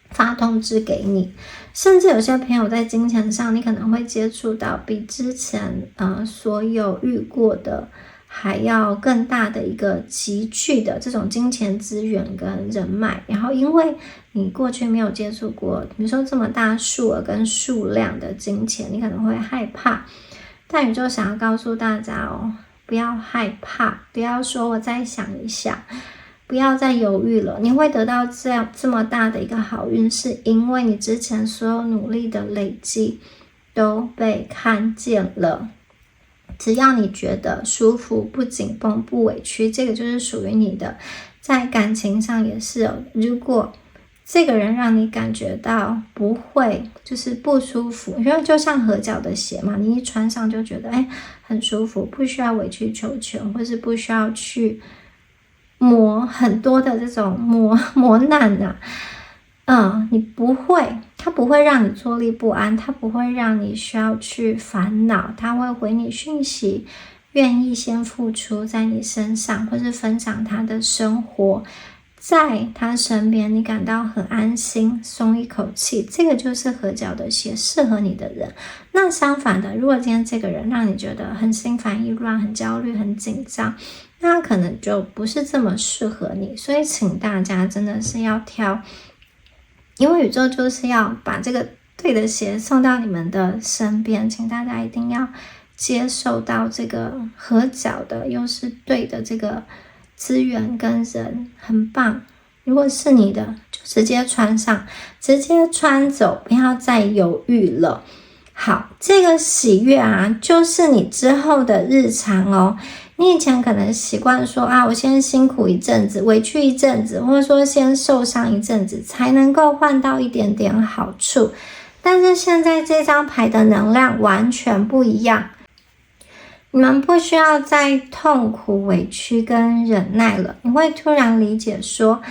发通知给你。甚至有些朋友在金钱上，你可能会接触到比之前所有遇过的还要更大的一个集聚的这种金钱资源跟人脉。然后因为你过去没有接触过比如说这么大数额跟数量的金钱，你可能会害怕。但宇宙想要告诉大家不要害怕，不要说我再想一想，不要再犹豫了。你会得到这么大的一个好运，是因为你之前所有努力的累积都被看见了。只要你觉得舒服，不紧绷，不委屈，这个就是属于你的。在感情上也是如果这个人让你感觉到不会就是不舒服，因为就像合脚的鞋嘛，你一穿上就觉得很舒服，不需要委曲求全，或是不需要去磨很多的这种磨难你不会，它不会让你坐立不安，它不会让你需要去烦恼，它会回你讯息，愿意先付出在你身上，或是分享他的生活，在他身边你感到很安心，松一口气，这个就是合脚的鞋适合你的人。那相反的，如果今天这个人让你觉得很心烦意乱，很焦虑，很紧张，那他可能就不是这么适合你。所以请大家真的是要挑，因为宇宙就是要把这个对的鞋送到你们的身边，请大家一定要接受到这个合脚的又是对的这个资源跟人，很棒。如果是你的，就直接穿上，直接穿走，不要再犹豫了。好，这个喜悦就是你之后的日常哦。你以前可能习惯说我先辛苦一阵子，委屈一阵子，或者说先受伤一阵子，才能够换到一点点好处。但是现在这张牌的能量完全不一样，你们不需要再痛苦、委屈跟忍耐了。你会突然理解说，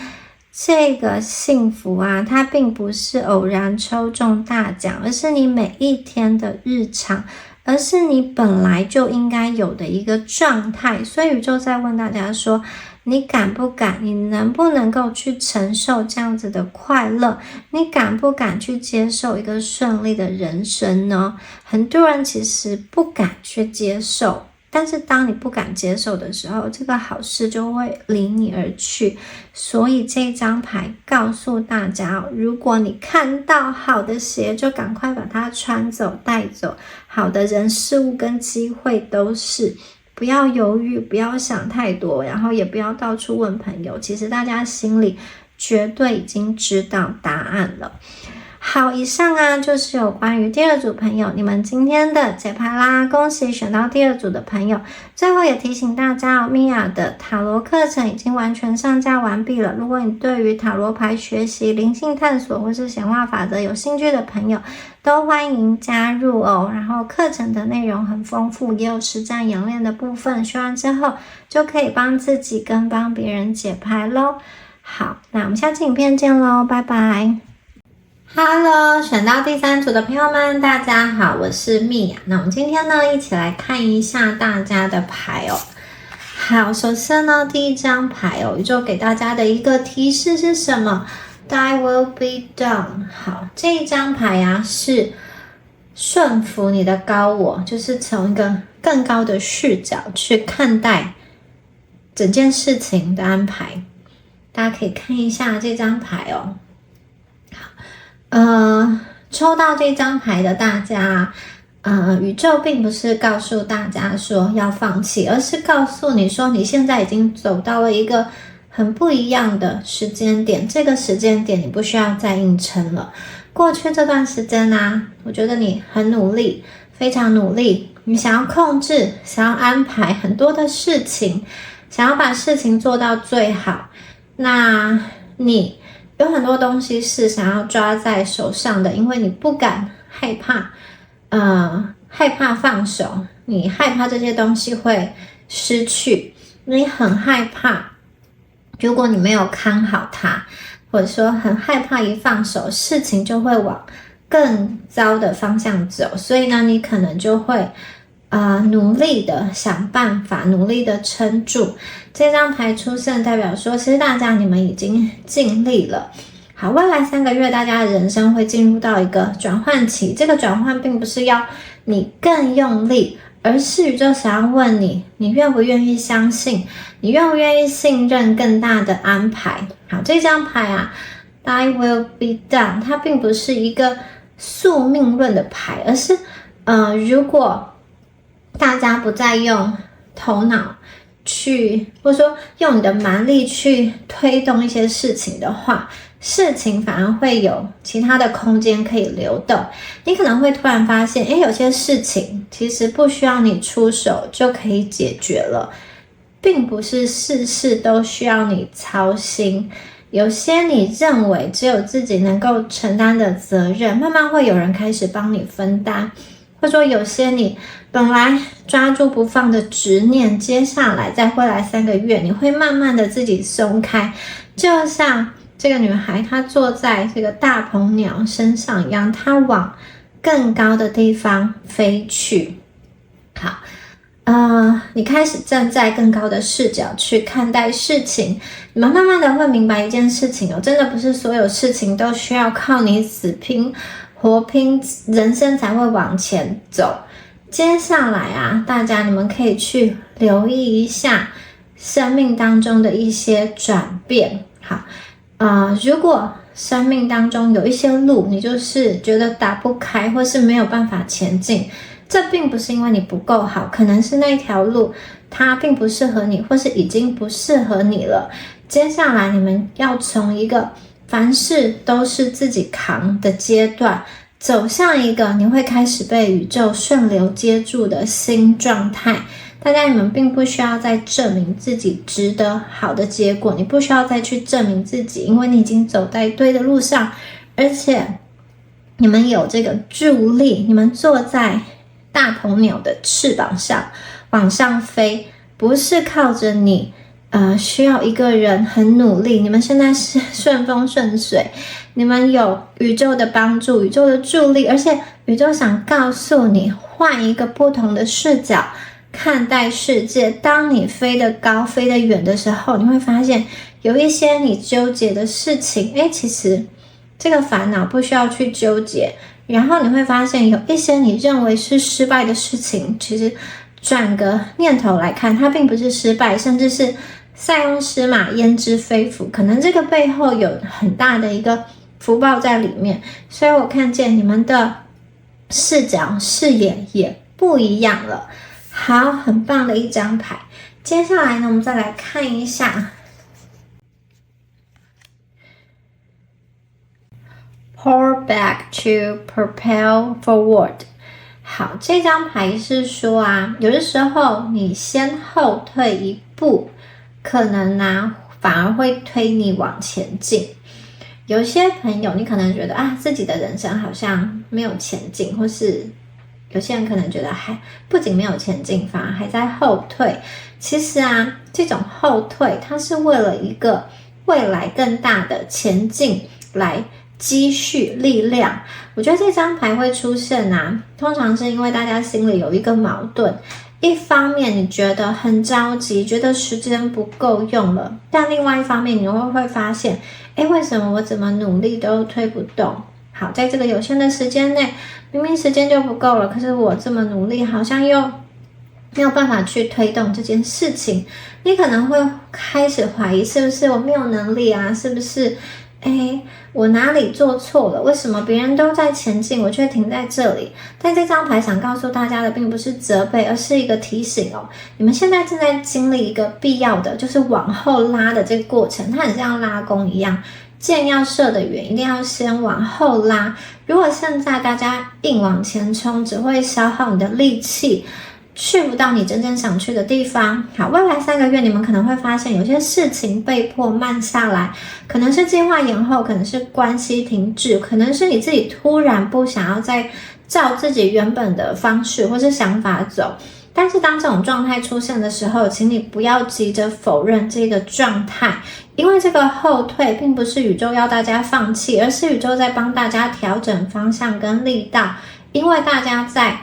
这个幸福它并不是偶然抽中大奖，而是你每一天的日常，而是你本来就应该有的一个状态。所以宇宙在问大家说，你敢不敢，你能不能够去承受这样子的快乐？你敢不敢去接受一个顺利的人生呢？很多人其实不敢去接受，但是当你不敢接受的时候，这个好事就会离你而去。所以这张牌告诉大家如果你看到好的鞋，就赶快把它穿走带走，好的人事物跟机会都是，不要犹豫，不要想太多，然后也不要到处问朋友，其实大家心里绝对已经知道答案了。好，以上就是有关于第二组朋友你们今天的解牌啦，恭喜选到第二组的朋友。最后也提醒大家Mia 的塔罗课程已经完全上架完毕了，如果你对于塔罗牌学习、灵性探索或是显化法则有兴趣的朋友，都欢迎加入哦。然后课程的内容很丰富，也有实战演练的部分，学完之后就可以帮自己跟帮别人解牌咯。好，那我们下期影片见咯，拜拜。Hello， 选到第三组的朋友们，大家好，我是Mia。那我们今天呢，一起来看一下大家的牌哦。好，首先呢，第一张牌宇宙给大家的一个提示是什么？ Thy will be done。 好，这一张牌是顺服你的高我，就是从一个更高的视角去看待整件事情的安排。大家可以看一下这张牌哦。抽到这张牌的大家，宇宙并不是告诉大家说要放弃，而是告诉你说你现在已经走到了一个很不一样的时间点，这个时间点你不需要再硬撑了。过去这段时间我觉得你很努力，非常努力，你想要控制，想要安排很多的事情，想要把事情做到最好，那你有很多东西是想要抓在手上的，因为你不敢，害怕放手，你害怕这些东西会失去，你很害怕如果你没有看好它，或者说很害怕一放手事情就会往更糟的方向走，所以呢你可能就会努力的想办法，努力的撑住。这张牌出现代表说，其实大家你们已经尽力了。好，未来3个月大家的人生会进入到一个转换期，这个转换并不是要你更用力，而是宇宙想要问你，你愿不愿意相信，你愿不愿意信任更大的安排。好，这张牌Thy will be done， 它并不是一个宿命论的牌，而是如果大家不再用头脑去，或者说用你的蛮力去推动一些事情的话，事情反而会有其他的空间可以流动。你可能会突然发现有些事情其实不需要你出手就可以解决了，并不是事事都需要你操心。有些你认为只有自己能够承担的责任，慢慢会有人开始帮你分担，或者说有些你本来抓住不放的执念，接下来在未来3个月，你会慢慢的自己松开，就像这个女孩她坐在这个大鹏鸟身上一样，她往更高的地方飞去。好，你开始站在更高的视角去看待事情，你们慢慢的会明白一件事情真的不是所有事情都需要靠你死拼活拼，人生才会往前走。接下来大家你们可以去留意一下生命当中的一些转变。好，如果生命当中有一些路你就是觉得打不开，或是没有办法前进，这并不是因为你不够好，可能是那条路它并不适合你，或是已经不适合你了。接下来你们要从一个凡事都是自己扛的阶段，走向一个你会开始被宇宙顺流接住的新状态。大家你们并不需要再证明自己值得好的结果，你不需要再去证明自己，因为你已经走在对的路上，而且你们有这个助力，你们坐在大鹏鸟的翅膀上往上飞，不是靠着你需要一个人很努力，你们现在是顺风顺水，你们有宇宙的帮助，宇宙的助力，而且宇宙想告诉你，换一个不同的视角看待世界。当你飞得高飞得远的时候，你会发现有一些你纠结的事情，其实这个烦恼不需要去纠结，然后你会发现有一些你认为是失败的事情，其实转个念头来看，它并不是失败，甚至是塞翁失马焉知非福，可能这个背后有很大的一个福报在里面。所以我看见你们的视角视野也不一样了。好，很棒的一张牌。接下来呢，我们再来看一下Pour back to propel forward。 好，这张牌是说有的时候你先后退一步，可能反而会推你往前进。有些朋友你可能觉得自己的人生好像没有前进，或是有些人可能觉得不仅没有前进，反而还在后退。其实这种后退它是为了一个未来更大的前进来积蓄力量。我觉得这张牌会出现通常是因为大家心里有一个矛盾，一方面你觉得很着急，觉得时间不够用了，但另外一方面你会发现为什么我怎么努力都推不动。好，在这个有限的时间内，明明时间就不够了，可是我这么努力好像又没有办法去推动这件事情。你可能会开始怀疑，是不是我没有能力是不是我哪里做错了？为什么别人都在前进，我却停在这里？但这张牌想告诉大家的并不是责备，而是一个提醒你们现在正在经历一个必要的，就是往后拉的这个过程。它很像拉弓一样，箭要射得远，一定要先往后拉。如果现在大家硬往前冲，只会消耗你的力气，去不到你真正想去的地方。好，未来3个月你们可能会发现有些事情被迫慢下来，可能是计划延后，可能是关系停滞，可能是你自己突然不想要再照自己原本的方式或是想法走。但是当这种状态出现的时候，请你不要急着否认这个状态，因为这个后退并不是宇宙要大家放弃，而是宇宙在帮大家调整方向跟力道。因为大家在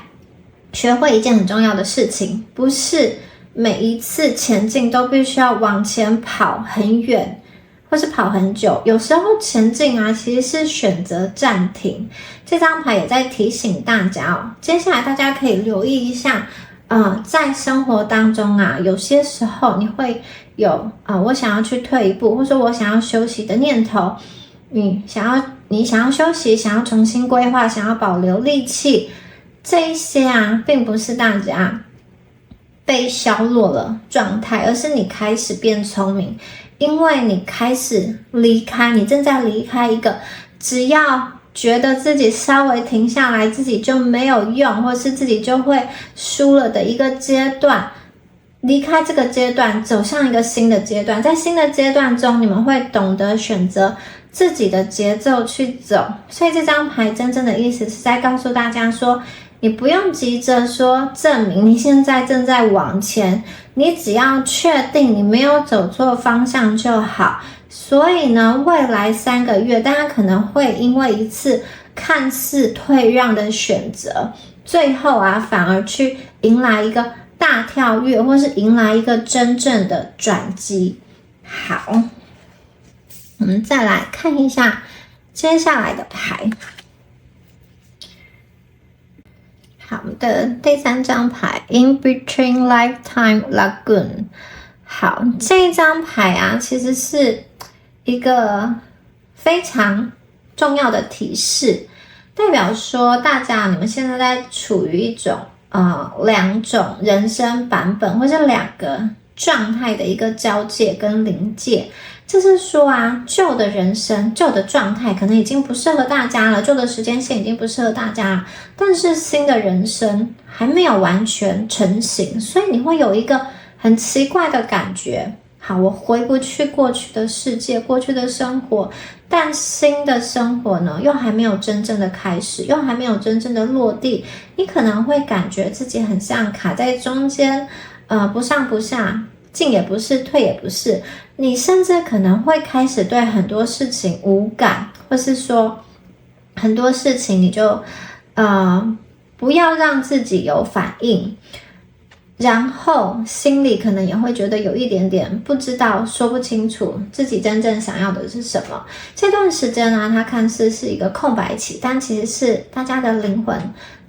学会一件很重要的事情，不是每一次前进都必须要往前跑很远或是跑很久，有时候前进其实是选择暂停。这张牌也在提醒大家接下来大家可以留意一下在生活当中有些时候你会有我想要去退一步，或者我想要休息的念头，你想要休息，想要重新规划，想要保留力气，这一些并不是大家被削弱了状态，而是你开始变聪明，因为你开始离开，你正在离开一个只要觉得自己稍微停下来自己就没有用，或是自己就会输了的一个阶段。离开这个阶段，走向一个新的阶段。在新的阶段中，你们会懂得选择自己的节奏去走。所以这张牌真正的意思是在告诉大家说，你不用急着说证明你现在正在往前，你只要确定你没有走错方向就好。所以呢，未来3个月，大家可能会因为一次看似退让的选择，最后反而去迎来一个大跳跃，或是迎来一个真正的转机。好，我们再来看一下接下来的牌。好的，第3张牌 In Between Lifetime Lagoon。 好，这一张牌其实是一个非常重要的提示，代表说大家你们现在在处于一种2种人生版本，或是2个状态的一个交界跟临界。就是说旧的人生、旧的状态可能已经不适合大家了，旧的时间线已经不适合大家了，但是新的人生还没有完全成型，所以你会有一个很奇怪的感觉。好，我回不去过去的世界、过去的生活，但新的生活呢，又还没有真正的开始，又还没有真正的落地。你可能会感觉自己很像卡在中间，不上不下，进也不是，退也不是。你甚至可能会开始对很多事情无感，或是说很多事情你就不要让自己有反应。然后心里可能也会觉得有一点点不知道，说不清楚自己真正想要的是什么。这段时间它看似是一个空白期，但其实是大家的灵魂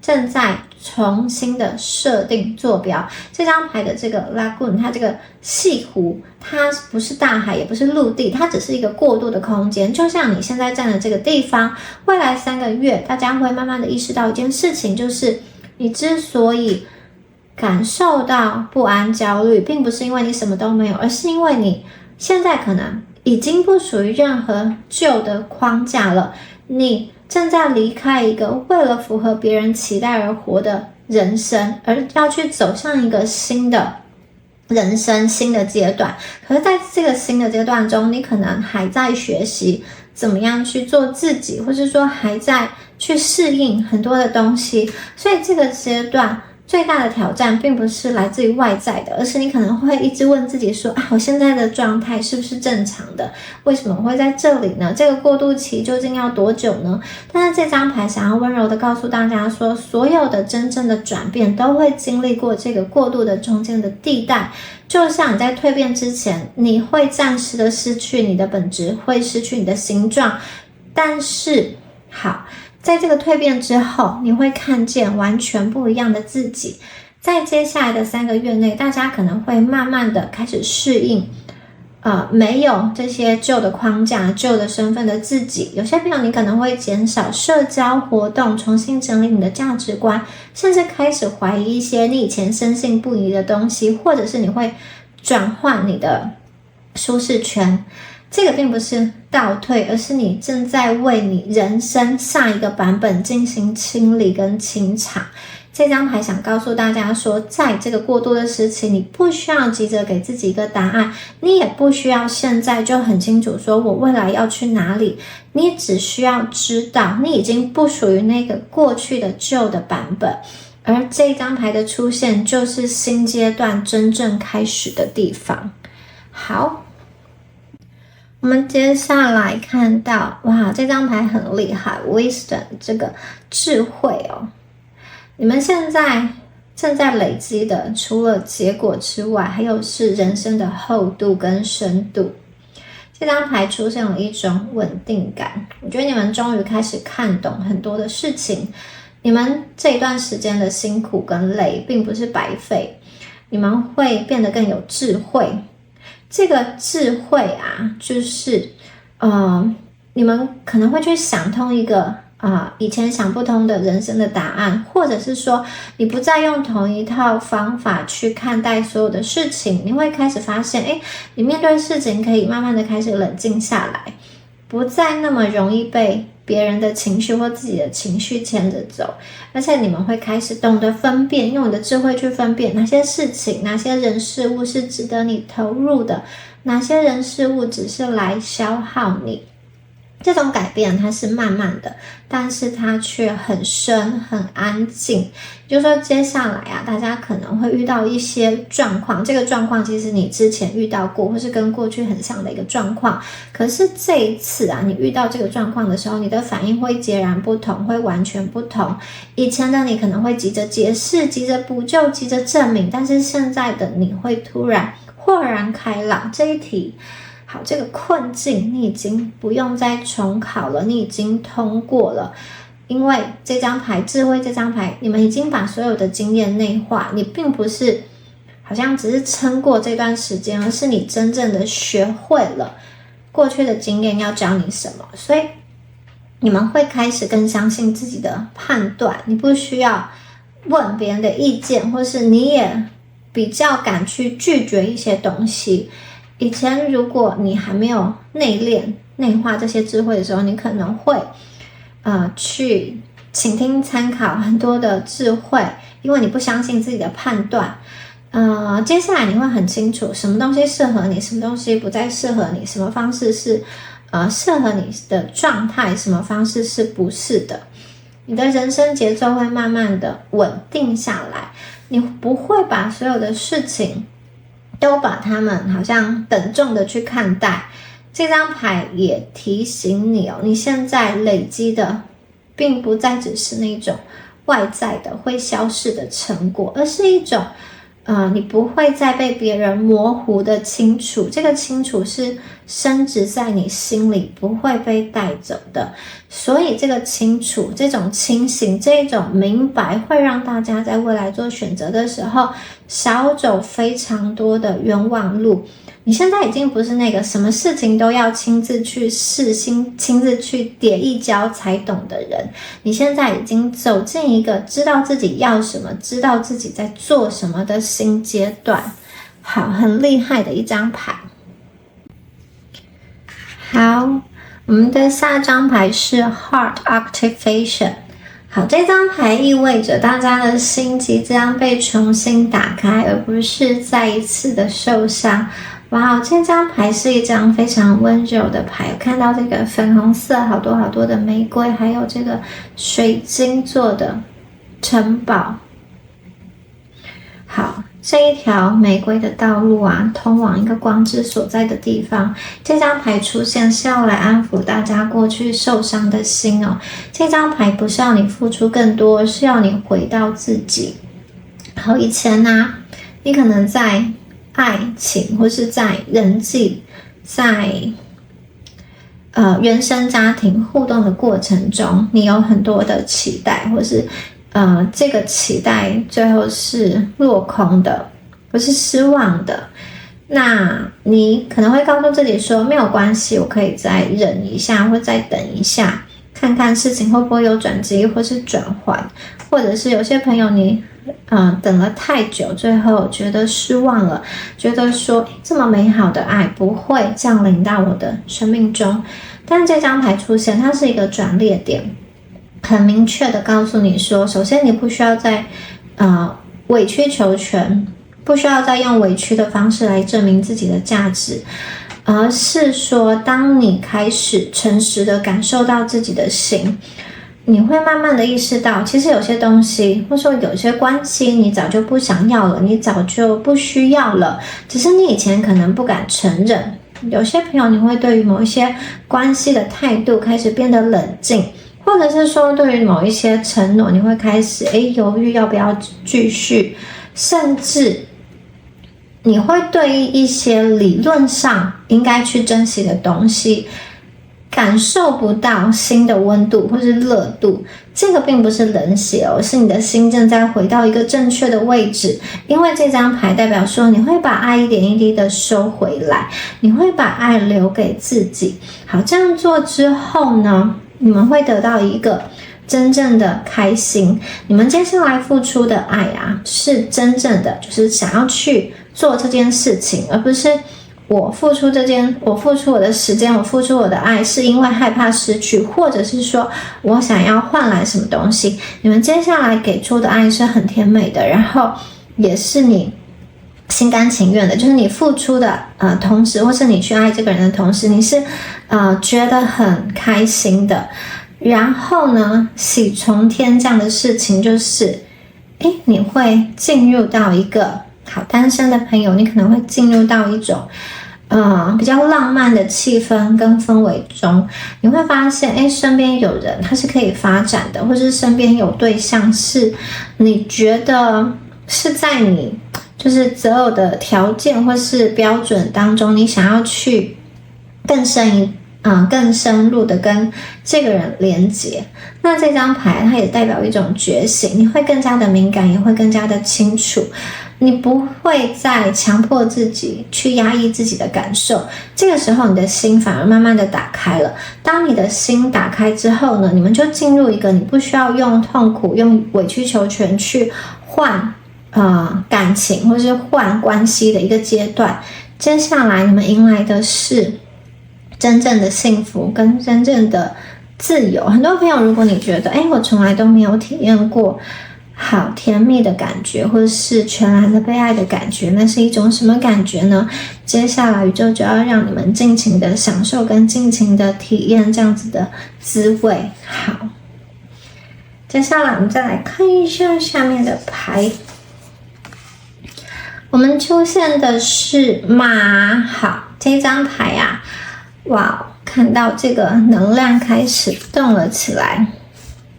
正在重新的设定坐标。这张牌的这个 lagoon， 它这个西湖，它不是大海，也不是陆地，它只是一个过渡的空间。就像你现在站的这个地方，未来3个月，大家会慢慢的意识到一件事情，就是你之所以感受到不安、焦虑，并不是因为你什么都没有，而是因为你现在可能已经不属于任何旧的框架了。你正在离开一个为了符合别人期待而活的人生，而要去走向一个新的人生、新的阶段。可是在这个新的阶段中，你可能还在学习怎么样去做自己，或是说还在去适应很多的东西。所以这个阶段最大的挑战并不是来自于外在的，而是你可能会一直问自己说我现在的状态是不是正常的？为什么会在这里呢？这个过渡期究竟要多久呢？但是这张牌想要温柔的告诉大家说，所有的真正的转变都会经历过这个过渡的中间的地带。就像你在蜕变之前，你会暂时的失去你的本质，会失去你的形状，但是在这个蜕变之后，你会看见完全不一样的自己。在接下来的3个月内，大家可能会慢慢的开始适应没有这些旧的框架、旧的身份的自己。有些朋友你可能会减少社交活动，重新整理你的价值观，甚至开始怀疑一些你以前深信不疑的东西，或者是你会转换你的舒适圈。这个并不是倒退，而是你正在为你人生下一个版本进行清理跟清场。这张牌想告诉大家说，在这个过渡的时期，你不需要急着给自己一个答案，你也不需要现在就很清楚说我未来要去哪里，你只需要知道你已经不属于那个过去的旧的版本，而这张牌的出现就是新阶段真正开始的地方。好，我们接下来看到这张牌很厉害 Wisdom， 这个智慧你们现在正在累积的，除了结果之外，还有是人生的厚度跟深度。这张牌出现了一种稳定感，我觉得你们终于开始看懂很多的事情。你们这一段时间的辛苦跟累并不是白费，你们会变得更有智慧。这个智慧就是你们可能会去想通一个以前想不通的人生的答案，或者是说你不再用同一套方法去看待所有的事情，你会开始发现你面对事情可以慢慢的开始冷静下来，不再那么容易被别人的情绪或自己的情绪牵着走，而且你们会开始懂得分辨，用你的智慧去分辨哪些事情、哪些人事物是值得你投入的，哪些人事物只是来消耗你。这种改变它是慢慢的，但是它却很深很安静。就是说接下来啊，大家可能会遇到一些状况，这个状况其实你之前遇到过，或是跟过去很像的一个状况，可是这一次啊，你遇到这个状况的时候，你的反应会截然不同，会完全不同。以前的你可能会急着解释，急着补救，急着证明，但是现在的你会突然豁然开朗。这一题好，这个困境你已经不用再重考了，你已经通过了。因为这张牌智慧，这张牌你们已经把所有的经验内化，你并不是好像只是撑过这段时间，而是你真正的学会了过去的经验要教你什么。所以你们会开始更相信自己的判断，你不需要问别人的意见，或是你也比较敢去拒绝一些东西。以前如果你还没有内化这些智慧的时候，你可能会去倾听参考很多的智慧，因为你不相信自己的判断。接下来你会很清楚什么东西适合你，什么东西不再适合你，什么方式是适合你的状态，什么方式是不是的。你的人生节奏会慢慢的稳定下来，你不会把所有的事情都把它们好像等重的去看待。这张牌也提醒你你现在累积的并不再只是那种外在的会消逝的成果，而是一种你不会再被别人模糊的清楚，这个清楚是深植在你心里，不会被带走的。所以这个清楚，这种清醒，这种明白，会让大家在未来做选择的时候少走非常多的冤枉路。你现在已经不是那个什么事情都要亲自去试新，亲自去跌一跤才懂的人，你现在已经走进一个知道自己要什么，知道自己在做什么的新阶段。好，很厉害的一张牌。好，我们的下张牌是 Heart Activation。好，这张牌意味着大家的心即将被重新打开，而不是再一次的受伤。哇，这张牌是一张非常温柔的牌，我看到这个粉红色好多好多的玫瑰，还有这个水晶做的城堡。好，这一条玫瑰的道路啊，通往一个光之所在的地方。这张牌出现是要来安抚大家过去受伤的心哦。这张牌不是要你付出更多，而是要你回到自己。好，以前啊，你可能在爱情或是在人际，在原生家庭互动的过程中，你有很多的期待，或是这个期待最后是落空的，或是失望的。那你可能会告诉自己说，没有关系，我可以再忍一下，或再等一下，看看事情会不会有转机或是转换。或者是有些朋友你等了太久，最后觉得失望了，觉得说这么美好的爱不会降临到我的生命中。但是这张牌出现，它是一个转捩点，很明确的告诉你说，首先你不需要再委曲求全，不需要再用委屈的方式来证明自己的价值，而是说当你开始诚实的感受到自己的心，你会慢慢的意识到，其实有些东西，或者说有些关系你早就不想要了，你早就不需要了，只是你以前可能不敢承认。有些朋友你会对于某一些关系的态度开始变得冷静，或者是说对于某一些承诺你会开始犹豫要不要继续，甚至你会对于一些理论上应该去珍惜的东西感受不到心的温度或是热度。这个并不是冷血是你的心正在回到一个正确的位置。因为这张牌代表说，你会把爱一点一滴的收回来，你会把爱留给自己。好，这样做之后呢，你们会得到一个真正的开心。你们接下来付出的爱啊，是真正的就是想要去做这件事情，而不是我付出我的时间，我付出我的爱，是因为害怕失去，或者是说我想要换来什么东西。你们接下来给出的爱是很甜美的，然后也是你心甘情愿的，就是你付出的同时，或是你去爱这个人的同时，你是觉得很开心的。然后呢，喜从天降的事情就是你会进入到一个好单身的朋友，你可能会进入到一种比较浪漫的气氛跟氛围中。你会发现身边有人他是可以发展的，或是身边有对象是你觉得是在你就是择偶的条件或是标准当中，你想要去更深入的跟这个人连结。那这张牌它也代表一种觉醒，你会更加的敏感，也会更加的清楚，你不会再强迫自己去压抑自己的感受。这个时候你的心反而慢慢的打开了。当你的心打开之后呢，你们就进入一个你不需要用痛苦用委曲求全去换感情或是换关系的一个阶段。接下来你们迎来的是真正的幸福跟真正的自由。很多朋友，如果你觉得我从来都没有体验过好甜蜜的感觉，或者是全然的被爱的感觉，那是一种什么感觉呢？接下来宇宙就要让你们尽情的享受跟尽情的体验这样子的滋味。好，接下来我们再来看一下下面的牌。我们出现的是马。好，这张牌哇，看到这个能量开始动了起来。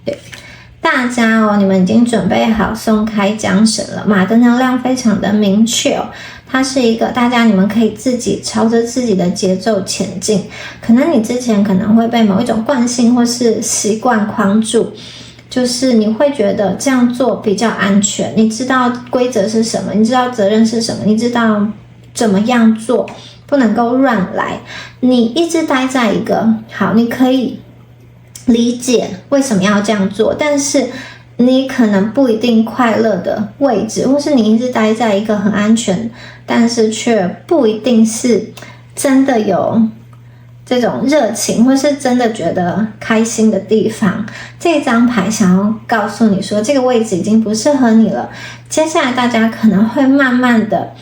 对，大家你们已经准备好松开缰绳了。马的能量非常的明确它是一个你们可以自己朝着自己的节奏前进。可能你之前可能会被某一种惯性或是习惯框住，就是你会觉得这样做比较安全，你知道规则是什么，你知道责任是什么，你知道怎么样做，不能够乱来。你一直待在一个你可以理解为什么要这样做，但是你可能不一定快乐的位置，或是你一直待在一个很安全，但是却不一定是真的有这种热情或是真的觉得开心的地方。这张牌想要告诉你说，这个位置已经不适合你了。接下来大家可能会慢慢的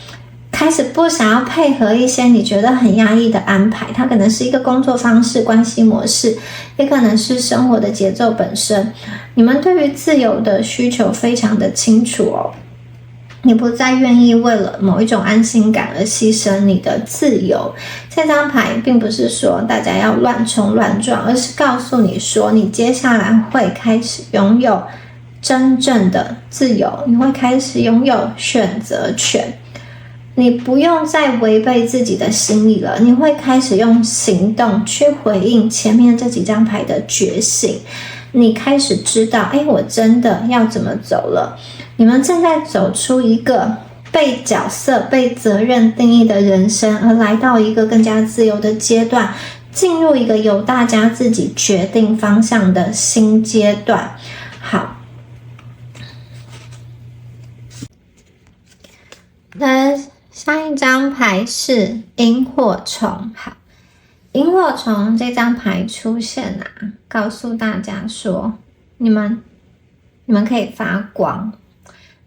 开始不想要配合一些你觉得很压抑的安排，它可能是一个工作方式、关系模式，也可能是生活的节奏本身。你们对于自由的需求非常的清楚你不再愿意为了某一种安心感而牺牲你的自由。这张牌并不是说大家要乱冲乱撞，而是告诉你说，你接下来会开始拥有真正的自由，你会开始拥有选择权。你不用再违背自己的心意了，你会开始用行动去回应前面这几张牌的觉醒。你开始知道我真的要怎么走了。你们正在走出一个被角色、被责任定义的人生，而来到一个更加自由的阶段，进入一个由大家自己决定方向的新阶段。好，那下一张牌是萤火虫。好，萤火虫这张牌出现告诉大家说，你们可以发光。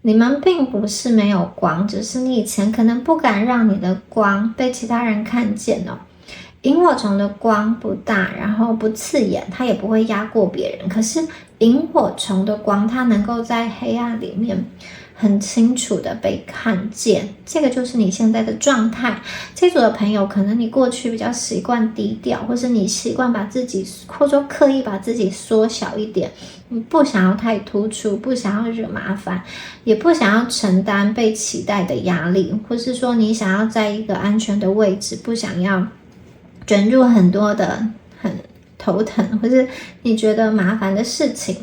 你们并不是没有光，只是你以前可能不敢让你的光被其他人看见萤火虫的光不大，然后不刺眼，它也不会压过别人。可是萤火虫的光，它能够在黑暗里面很清楚的被看见，这个就是你现在的状态。这组的朋友，可能你过去比较习惯低调，或是你习惯把自己，或者说刻意把自己缩小一点，你不想要太突出，不想要惹麻烦，也不想要承担被期待的压力，或是说你想要在一个安全的位置，不想要卷入很多的很头疼，或是你觉得麻烦的事情。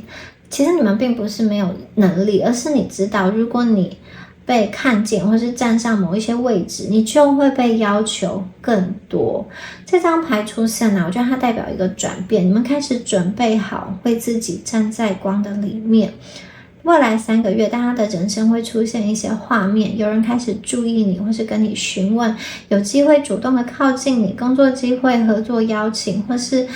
其实你们并不是没有能力，而是你知道，如果你被看见或是站上某一些位置，你就会被要求更多。这张牌出现我觉得它代表一个转变，你们开始准备好为自己站在光的里面。未来3个月，大家的人生会出现一些画面，有人开始注意你，或是跟你询问，有机会主动的靠近你，工作机会、合作邀请，或是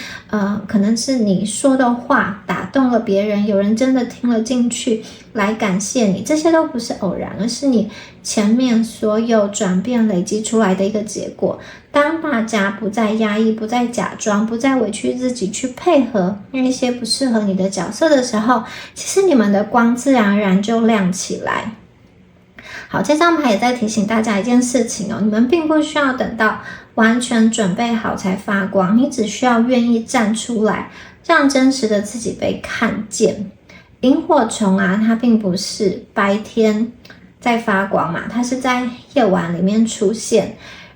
可能是你说的话打动了别人，有人真的听了进去来感谢你，这些都不是偶然，而是你前面所有转变累积出来的一个结果。当大家不再压抑，不再假装，不再委屈自己去配合那些不适合你的角色的时候，其实你们的光自然而然就亮起来。好，这张牌也在提醒大家一件事情哦，你们并不需要等到完全准备好才发光，你只需要愿意站出来，让真实的自己被看见。萤火虫啊，它并不是白天在发光嘛，它是在夜晚里面出现。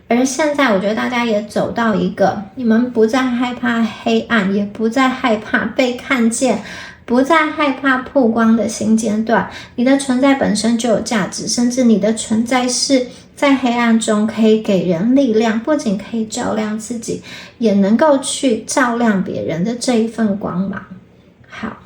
而现在我觉得大家也走到一个你们不再害怕黑暗，也不再害怕被看见，不再害怕曝光的新阶段。你的存在本身就有价值，甚至你的存在是在黑暗中可以给人力量，不仅可以照亮自己，也能够去照亮别人的这一份光芒。好，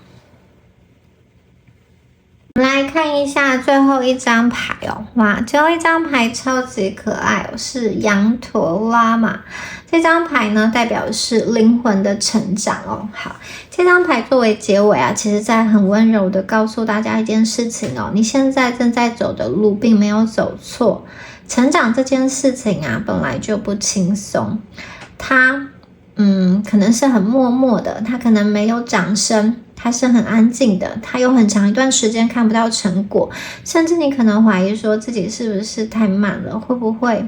我们来看一下最后一张牌哦，哇，最后一张牌超级可爱哦，是羊驼拉玛。这张牌呢，代表的是灵魂的成长哦。好，这张牌作为结尾啊，其实在很温柔的告诉大家一件事情哦，你现在正在走的路并没有走错。成长这件事情啊，本来就不轻松，它可能是很默默的，它可能没有掌声，它是很安静的，它有很长一段时间看不到成果，甚至你可能怀疑说自己是不是太慢了，会不会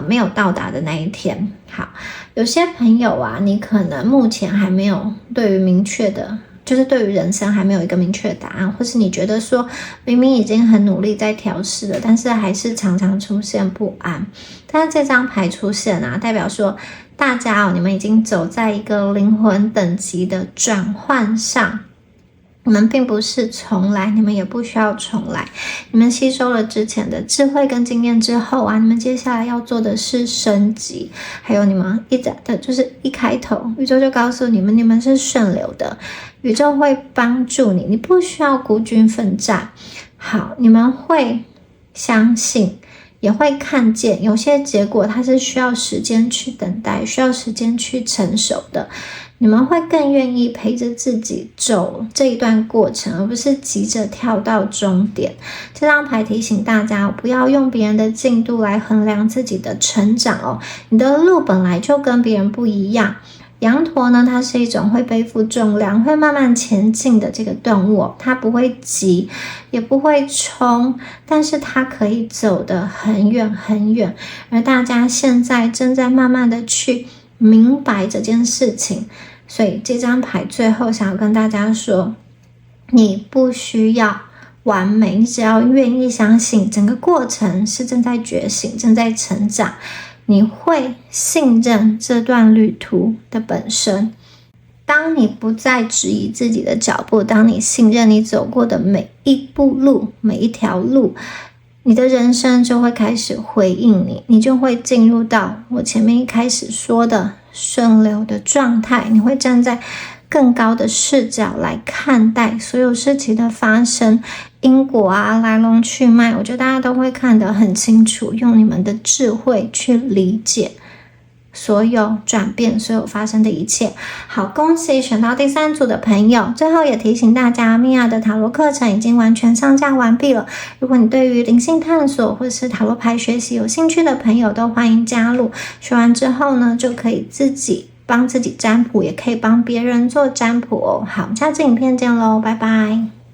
没有到达的那一天。好，有些朋友啊，你可能目前还没有对于明确的，就是对于人生还没有一个明确的答案，或是你觉得说明明已经很努力在调试了，但是还是常常出现不安。但是这张牌出现啊，代表说大家你们已经走在一个灵魂等级的转换上，你们并不是重来，你们也不需要重来。你们吸收了之前的智慧跟经验之后啊，你们接下来要做的是升级。还有你们就是一开头，宇宙就告诉你们，你们是顺流的，宇宙会帮助你，你不需要孤军奋战。好，你们会相信，也会看见有些结果它是需要时间去等待，需要时间去成熟的。你们会更愿意陪着自己走这一段过程，而不是急着跳到终点。这张牌提醒大家，不要用别人的进度来衡量自己的成长哦。你的路本来就跟别人不一样。羊驼呢，它是一种会背负重量，会慢慢前进的这个动物哦，它不会急，也不会冲，但是它可以走得很远很远。而大家现在正在慢慢的去明白这件事情，所以这张牌最后想要跟大家说，你不需要完美，你只要愿意相信整个过程是正在觉醒，正在成长，你会信任这段旅途的本身。当你不再质疑自己的脚步，当你信任你走过的每一步路，每一条路，你的人生就会开始回应你，你就会进入到我前面一开始说的顺流的状态，你会站在更高的视角来看待所有事情的发生，因果啊，来龙去脉，我觉得大家都会看得很清楚，用你们的智慧去理解所有转变，所有发生的一切。好，恭喜选到第3组的朋友。最后也提醒大家，米娅的塔罗课程已经完全上架完毕了。如果你对于灵性探索或是塔罗牌学习有兴趣的朋友，都欢迎加入。学完之后呢，就可以自己帮自己占卜，也可以帮别人做占卜哦。好，下次影片见咯，拜拜。